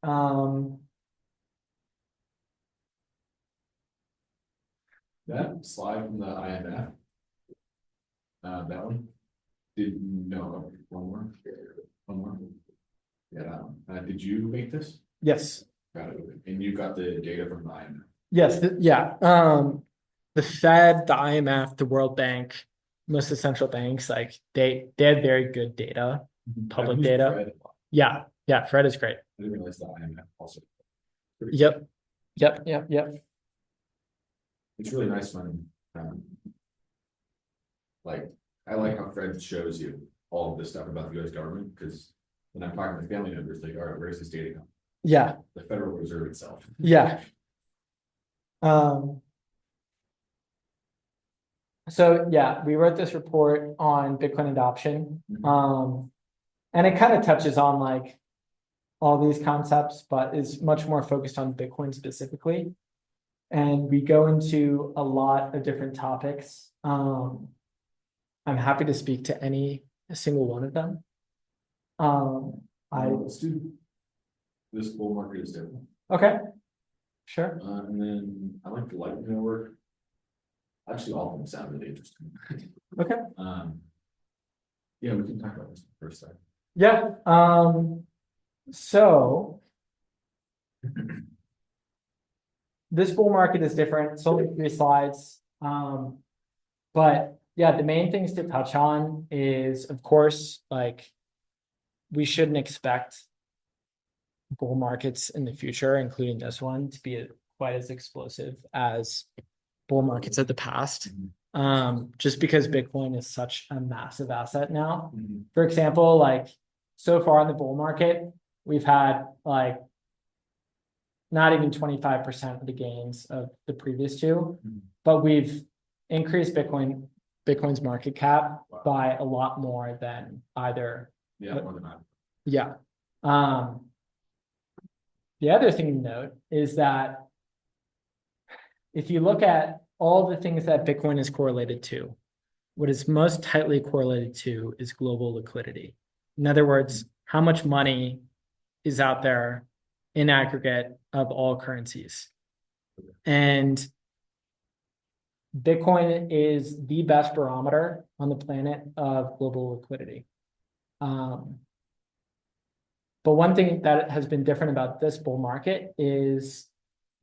Speaker 1: That slide from the IMF. That one. No, one more. Yeah, that one. Did you make this?
Speaker 2: Yes.
Speaker 1: Got it. And you got the data from the IMF.
Speaker 2: Yes. Yeah. The Fed, the IMF, the World Bank, most of the central banks, like they had very good data, public data.
Speaker 1: Fred.
Speaker 2: Yeah. Yeah. Fred is great.
Speaker 1: I didn't realize the IMF also.
Speaker 2: Yep.
Speaker 1: It's really nice when, like, I like how Fred shows you all of this stuff about the US government, because when I'm talking to family members, like, all right, where's this data come?
Speaker 2: Yeah.
Speaker 1: The Federal Reserve itself.
Speaker 2: Yeah. So yeah, we wrote this report on Bitcoin adoption. And it kind of touches on like all these concepts, but is much more focused on Bitcoin specifically. And we go into a lot of different topics. I'm happy to speak to any single one of them.
Speaker 1: Let's do this bull market is different.
Speaker 2: Okay. Sure.
Speaker 1: And then I like the Lightning Network. Actually, all of them sound really interesting.
Speaker 2: Okay.
Speaker 1: Yeah, we can talk about this for a second.
Speaker 2: Yeah. So this bull market is different. It's only 3 slides. But yeah, the main things to touch on is, of course, like we shouldn't expect bull markets in the future, including this one, to be quite as explosive as bull markets of the past. Just because Bitcoin is such a massive asset now. For example, like so far in the bull market, we've had like not even 25% of the gains of the previous two, but we've increased Bitcoin's market cap by a lot more than either.
Speaker 1: More than that.
Speaker 2: Yeah. The other thing to note is that if you look at all the things that Bitcoin is correlated to, what is most tightly correlated to is global liquidity. In other words, how much money is out there in aggregate of all currencies. And Bitcoin is the best barometer on the planet of global liquidity. But one thing that has been different about this bull market is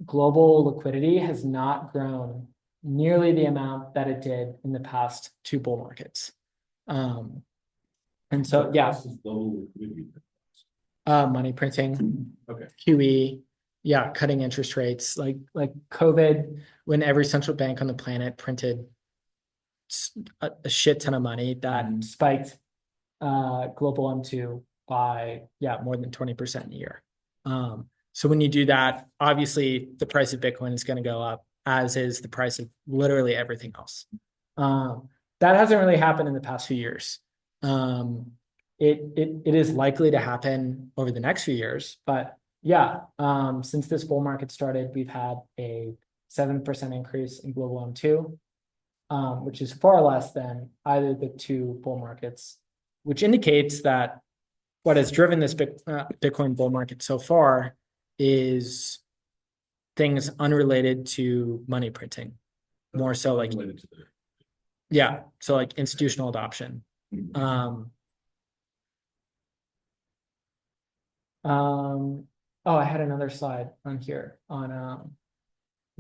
Speaker 2: global liquidity has not grown nearly the amount that it did in the past 2 bull markets. And so, yeah. Money printing,
Speaker 1: okay.
Speaker 2: QE, yeah, cutting interest rates, like COVID, when every central bank on the planet printed a shit ton of money that spiked global M2 by more than 20% a year. So when you do that, obviously the price of Bitcoin is going to go up, as is the price of literally everything else. That hasn't really happened in the past few years. It is likely to happen over the next few years, but yeah, since this bull market started, we've had a 7% increase in global M2, which is far less than either the 2 bull markets which indicates that what has driven this Bitcoin bull market so far is things unrelated to money printing, more so like,
Speaker 1: Related to the.
Speaker 2: yeah, so like institutional adoption. Oh, I had another slide on here on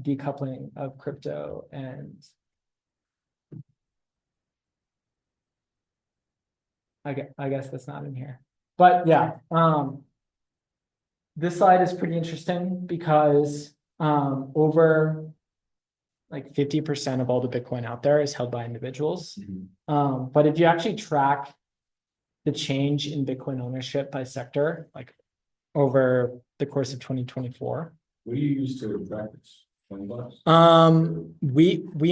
Speaker 2: decoupling of crypto and I guess that's not in here. But yeah, this slide is pretty interesting because over like 50% of all the Bitcoin out there is held by individuals. But if you actually track the change in Bitcoin ownership by sector, like over the course of 2024.
Speaker 1: What do you use to track this?
Speaker 2: We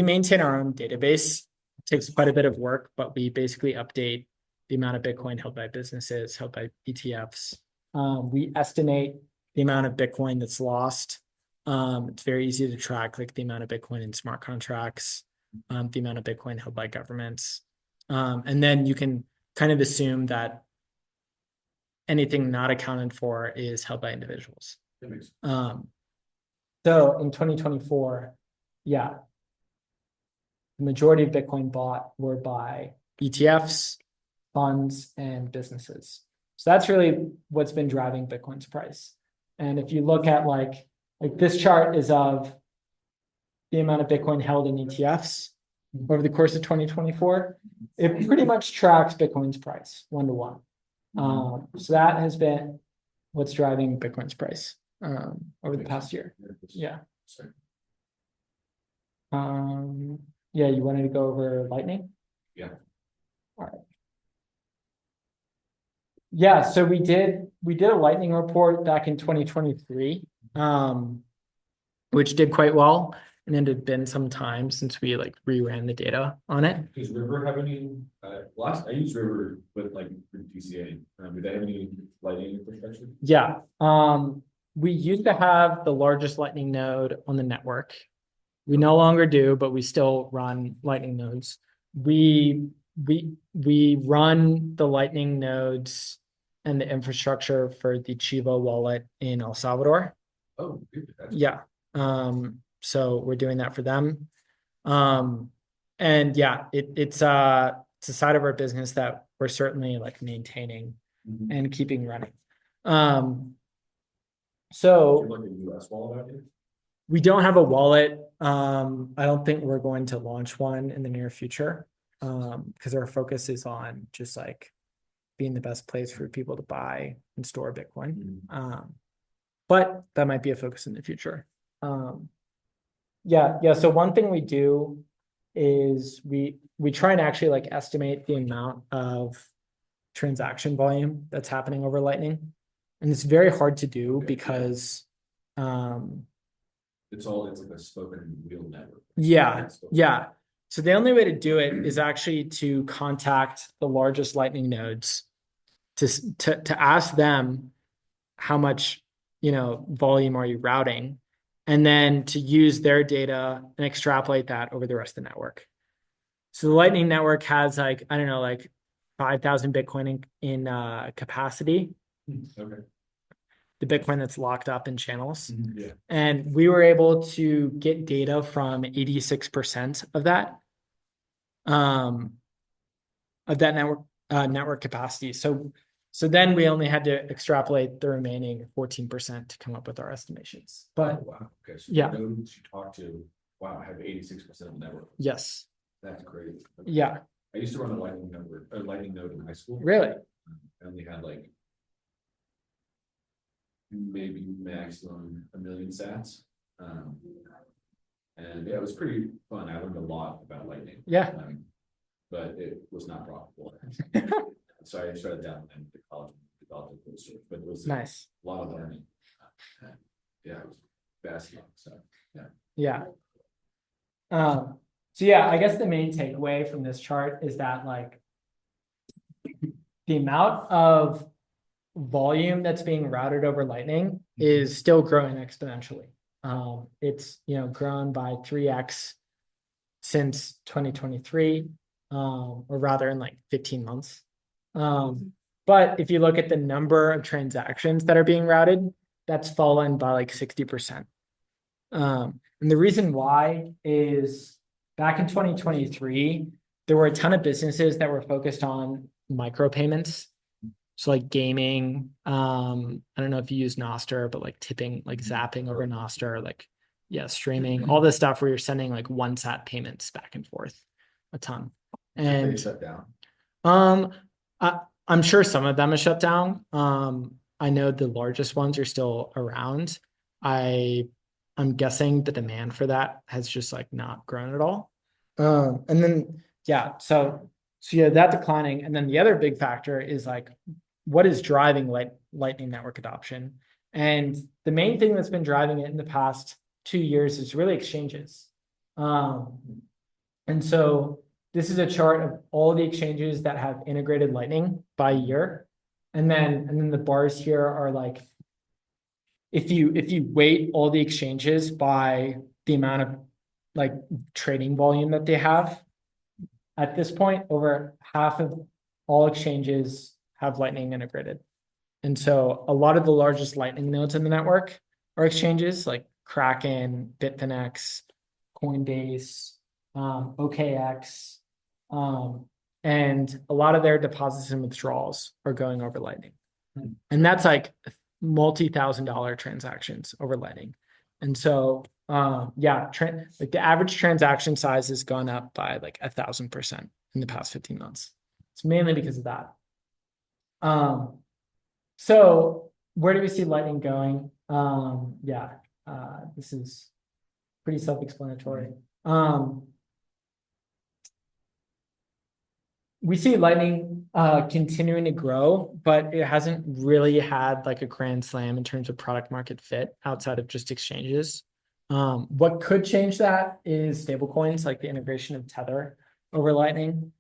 Speaker 2: maintain our own database. It takes quite a bit of work, but we basically update the amount of Bitcoin held by businesses, held by ETFs. We estimate the amount of Bitcoin that's lost. It's very easy to track, like the amount of Bitcoin in smart contracts, the amount of Bitcoin held by governments. And then you can kind of assume that anything not accounted for is held by individuals. So in 2024, yeah, the majority of Bitcoin bought were by ETFs, funds, and businesses. So that's really what's been driving Bitcoin's price. And if you look at like this chart is of the amount of Bitcoin held in ETFs over the course of 2024, it pretty much tracks Bitcoin's price 1-to-1. So that has been what's driving Bitcoin's price over the past year. Yeah. Yeah, you wanted to go over Lightning?
Speaker 1: Yeah.
Speaker 2: All right. Yeah, so we did a Lightning report back in 2023, which did quite well. And it had been some time since we like reran the data on it.
Speaker 1: Does River have any? I use River with like DCA. Do they have any Lightning infrastructure?
Speaker 2: Yeah. We used to have the largest Lightning node on the network. We no longer do, but we still run Lightning nodes. We run the Lightning nodes and the infrastructure for the Chivo wallet in El Salvador.
Speaker 1: Oh, good.
Speaker 2: Yeah. So we're doing that for them. And yeah, it's a side of our business that we're certainly like maintaining and keeping running. So
Speaker 1: like a US wallet out here?
Speaker 2: We don't have a wallet. I don't think we're going to launch one in the near future. Because our focus is on just like being the best place for people to buy and store Bitcoin. But that might be a focus in the future. Yeah. So one thing we do is we try and actually like estimate the amount of transaction volume that's happening over Lightning. And it's very hard to do because
Speaker 1: it's like a spoken wheel network.
Speaker 2: Yeah. So the only way to do it is actually to contact the largest Lightning nodes to ask them how much, volume are you routing, and then to use their data and extrapolate that over the rest of the network. So the Lightning network has like, I don't know, like 5,000 Bitcoin in capacity.
Speaker 1: Okay.
Speaker 2: The Bitcoin that's locked up in channels.
Speaker 1: Yeah.
Speaker 2: And we were able to get data from 86% of that network capacity. So then we only had to extrapolate the remaining 14% to come up with our estimations. But
Speaker 1: wow. Okay. So
Speaker 2: yeah,
Speaker 1: the nodes you talk to, wow, have 86% of the network.
Speaker 2: Yes.
Speaker 1: That's crazy. Okay.
Speaker 2: Yeah.
Speaker 1: I used to run a Lightning node in high school.
Speaker 2: Really?
Speaker 1: I only had like maybe maximum 1 million sats. And yeah, it was pretty fun. I learned a lot about Lightning.
Speaker 2: Yeah.
Speaker 1: But it was not profitable. So I started down in the college developed a source, but it was
Speaker 2: nice.
Speaker 1: A lot of learning. Yeah, it was fascinating. So
Speaker 2: yeah. So yeah, I guess the main takeaway from this chart is that like the amount of volume that's being routed over Lightning is still growing exponentially. It's grown by 3x since 2023, or rather in like 15 months. But if you look at the number of transactions that are being routed, that's fallen by like 60%. And the reason why is back in 2023, there were a ton of businesses that were focused on micropayments. So like gaming, I don't know if you use Nostr, but like tipping, like zapping over Nostr, like yeah, streaming, all this stuff where you're sending like one sat payments back and forth a ton.
Speaker 1: They
Speaker 2: And
Speaker 1: shut down.
Speaker 2: I'm sure some of them are shut down. I know the largest ones are still around. I'm guessing the demand for that has just like not grown at all. And then yeah, so yeah, that declining. And then the other big factor is like what is driving Lightning Network adoption? And the main thing that's been driving it in the past 2 years is really exchanges. And so this is a chart of all the exchanges that have integrated Lightning by year. And then the bars here are like, if you weight all the exchanges by the amount of like trading volume that they have, at this point, over half of all exchanges have Lightning integrated. And so a lot of the largest Lightning nodes in the network are exchanges like Kraken, Bitfinex, Coinbase, OKX, and a lot of their deposits and withdrawals are going over Lightning. And that's like multi-$1,000 transactions over Lightning. And so, yeah, like the average transaction size has gone up by like 1,000% in the past 15 months. It's mainly because of that. So where do we see Lightning going? Yeah, this is pretty self-explanatory. We see Lightning continuing to grow, but it hasn't really had like a grand slam in terms of product market fit outside of just exchanges. What could change that is stablecoins, like the integration of Tether over Lightning.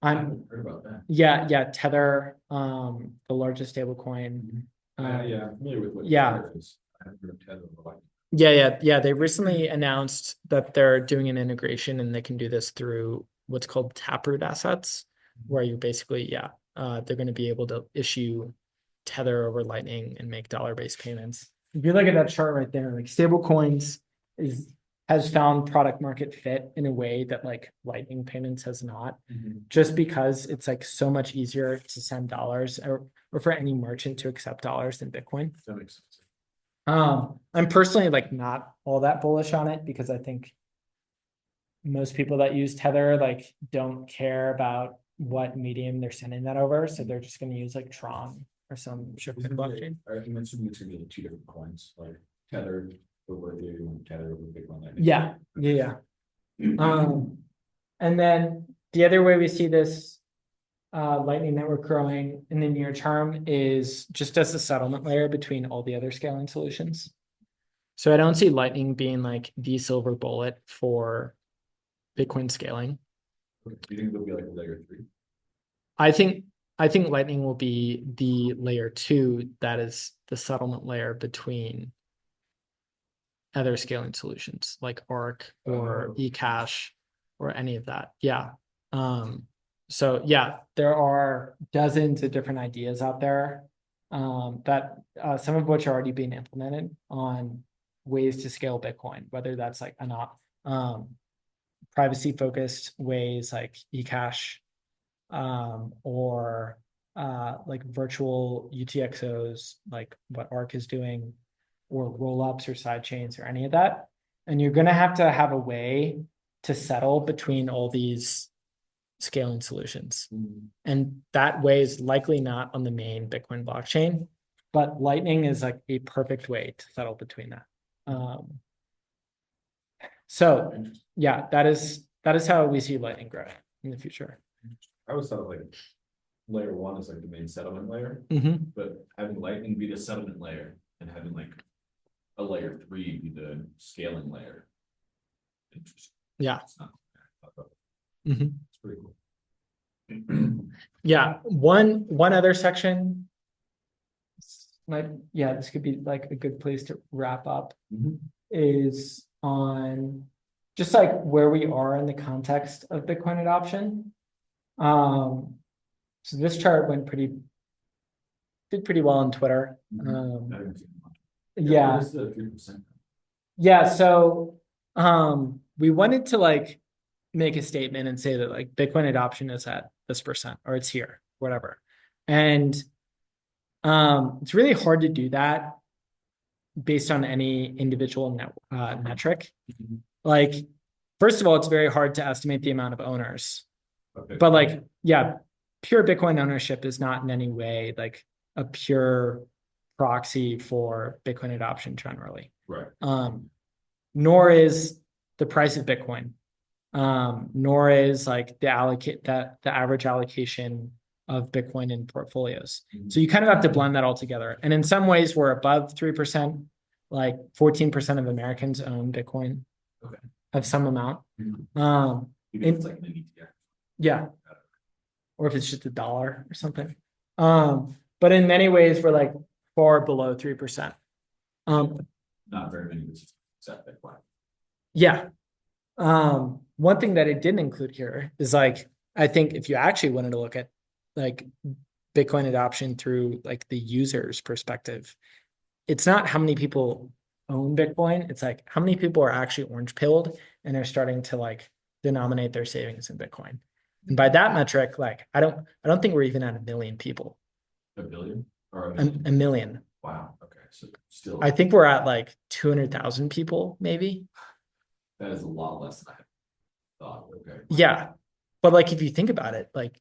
Speaker 1: I haven't heard about that.
Speaker 2: Yeah, Tether, the largest stablecoin.
Speaker 1: Yeah, I'm familiar with what
Speaker 2: yeah.
Speaker 1: Tether is. I haven't heard of Tether or Lightning.
Speaker 2: Yeah. They recently announced that they're doing an integration and they can do this through what's called Taproot assets, where you're basically, they're going to be able to issue Tether over Lightning and make dollar-based payments. If you look at that chart right there, like stablecoins has found product market fit in a way that like Lightning payments has not, just because it's like so much easier to send dollars or for any merchant to accept dollars than Bitcoin.
Speaker 1: That makes sense.
Speaker 2: I'm personally like not all that bullish on it because I think most people that use Tether like don't care about what medium they're sending that over, so they're just going to use like Tron or some shitcoin blockchain.
Speaker 1: You mentioned it's going to be two different coins, like Tether over Ethereum, Tether over Bitcoin.
Speaker 2: Yeah. And then the other way we see this Lightning Network growing in the near term is just as a settlement layer between all the other scaling solutions. So I don't see Lightning being like the silver bullet for Bitcoin scaling.
Speaker 1: Do you think it'll be like a layer 3?
Speaker 2: I think Lightning will be the layer 2 that is the settlement layer between other scaling solutions like Arc or eCash or any of that. Yeah. So yeah, there are dozens of different ideas out there that some of which are already being implemented on ways to scale Bitcoin, whether that's like privacy focused ways like eCash or like virtual UTXOs, like what Arc is doing, or rollups or side chains or any of that. And you're going to have a way to settle between all these scaling solutions. And that way is likely not on the main Bitcoin blockchain, but Lightning is like a perfect way to settle between that. So yeah, that is how we see Lightning growing in the future.
Speaker 1: I always thought like layer 1 is like the main settlement layer, but having Lightning be the settlement layer and having like a layer 3 be the scaling layer. Interesting.
Speaker 2: Yeah.
Speaker 1: It's not
Speaker 2: It's
Speaker 1: pretty cool.
Speaker 2: Yeah. One other section. This could be like a good place to wrap up. Is on just like where we are in the context of Bitcoin adoption. So this chart did pretty well on Twitter.
Speaker 1: I didn't see much.
Speaker 2: Yeah.
Speaker 1: What is the 3%?
Speaker 2: Yeah, so we wanted to like make a statement and say that like Bitcoin adoption is at this percent or it's here, whatever. And it's really hard to do that based on any individual metric. Like, first of all, it's very hard to estimate the amount of owners.
Speaker 1: Okay.
Speaker 2: But like, yeah, pure Bitcoin ownership is not in any way like a pure proxy for Bitcoin adoption generally.
Speaker 1: Right.
Speaker 2: Nor is the price of Bitcoin, nor is like the average allocation of Bitcoin in portfolios. So you kind of have to blend that all together. And in some ways, we're above 3%, like 14% of Americans own Bitcoin of some amount.
Speaker 1: Even if it's like an ETF.
Speaker 2: Yeah. Or if it's just $1 or something. But in many ways, we're like far below 3%.
Speaker 1: Not very many except Bitcoin.
Speaker 2: Yeah. One thing that it didn't include here is like, I think if you actually wanted to look at like Bitcoin adoption through like the user's perspective, it's not how many people own Bitcoin. It's like how many people are actually orange pilled and are starting to like denominate their savings in Bitcoin. And by that metric, like I don't think we're even at 1 million people.
Speaker 1: 1 billion or 1
Speaker 2: A
Speaker 1: million?
Speaker 2: million.
Speaker 1: Wow. Okay. So still,
Speaker 2: I think we're at like 200,000 people, maybe.
Speaker 1: that is a lot less than I thought. Okay.
Speaker 2: Yeah. But like if you think about it, like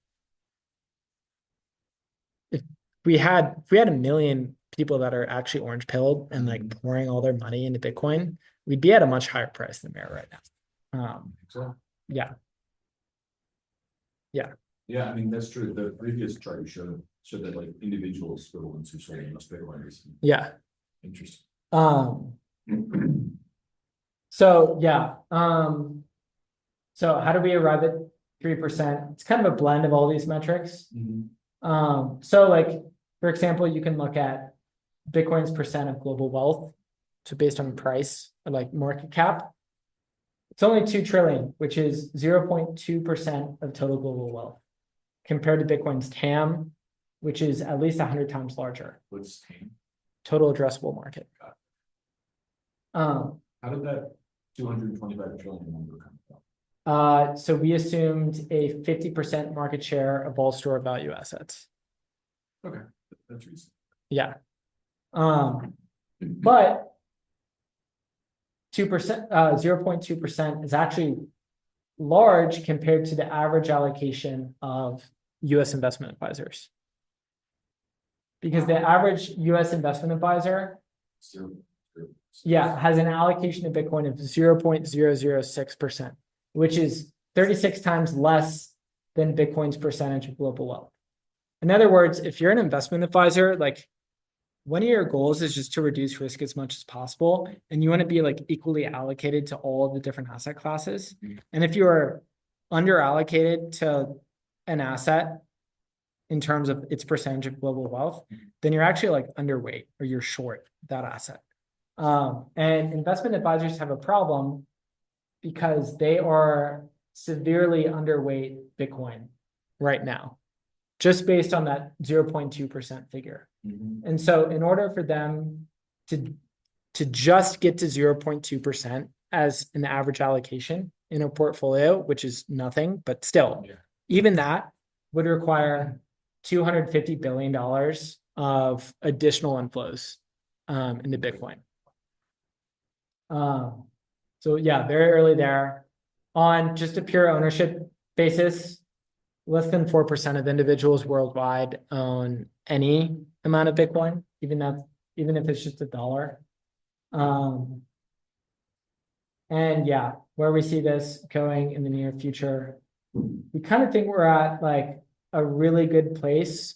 Speaker 2: if we had 1 million people that are actually orange pilled and like pouring all their money into Bitcoin, we'd be at a much higher price than we are right now.
Speaker 1: So,
Speaker 2: Yeah.
Speaker 1: yeah, I mean, that's true. The previous chart you showed that like individuals were the ones who sold the most Bitcoin recently.
Speaker 2: Yeah.
Speaker 1: Interesting.
Speaker 2: So yeah. So how do we arrive at 3%? It's kind of a blend of all these metrics. So like, for example, you can look at Bitcoin's percent of global wealth. So based on price or like market cap, it's only 2 trillion, which is 0.2% of total global wealth, compared to Bitcoin's TAM, which is at least 100 times larger.
Speaker 1: What's TAM?
Speaker 2: Total addressable market.
Speaker 1: How did that 225 trillion number come from?
Speaker 2: So we assumed a 50% market share of all store value assets.
Speaker 1: Okay, that's reasonable.
Speaker 2: Yeah. But 2%, 0.2% is actually large compared to the average allocation of US investment advisors. Because the average US investment advisor, has an allocation of Bitcoin of 0.006%, which is 36 times less than Bitcoin's percentage of global wealth. In other words, if you're an investment advisor, like one of your goals is just to reduce risk as much as possible, and you want to be like equally allocated to all of the different asset classes. And if you are under allocated to an asset in terms of its percentage of global wealth, then you're actually like underweight or you're short that asset. And investment advisors have a problem because they are severely underweight Bitcoin right now, just based on that 0.2% figure. And so in order for them to just get to 0.2% as an average allocation in a portfolio, which is nothing, but still, even that would require $250 billion of additional inflows into Bitcoin. So yeah, very early there. On just a pure ownership basis, less than 4% of individuals worldwide own any amount of Bitcoin, even if it's just $1. And yeah, where we see this going in the near future, we kind of think we're at like a really good place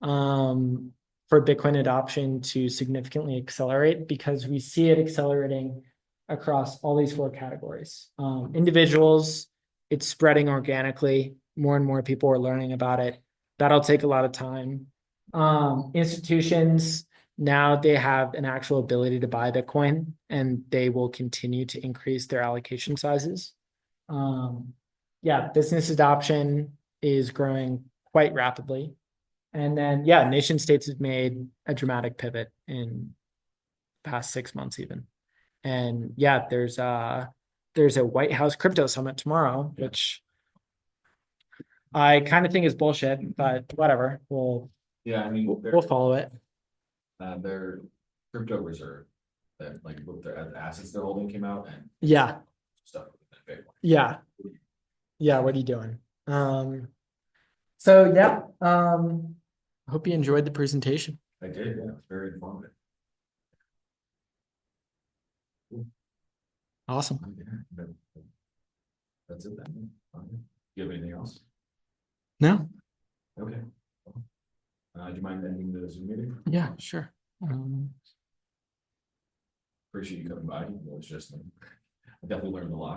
Speaker 2: for Bitcoin adoption to significantly accelerate, because we see it accelerating across all these 4 categories. Individuals, it's spreading organically. More and more people are learning about it. That'll take a lot of time. Institutions, now they have an actual ability to buy Bitcoin, and they will continue to increase their allocation sizes. Business adoption is growing quite rapidly. And then, yeah, nation states have made a dramatic pivot in past 6 months even. And yeah, there's a White House crypto summit tomorrow, which I kind of think is bullshit, but whatever.
Speaker 1: Yeah, I mean,
Speaker 2: We'll follow it.
Speaker 1: their crypto reserve, that like what their assets they're holding came out and
Speaker 2: Yeah,
Speaker 1: stuff with that Bitcoin.
Speaker 2: yeah, yeah. What are you doing? So yeah, I hope you enjoyed the presentation.
Speaker 1: I did, yeah, it's very informative.
Speaker 2: Awesome.
Speaker 1: Yeah, that's it then. Do you have anything else?
Speaker 2: No?
Speaker 1: Okay. Do you mind ending the Zoom meeting?
Speaker 2: Yeah, sure.
Speaker 1: Appreciate you coming by. It was just, I definitely learned a lot.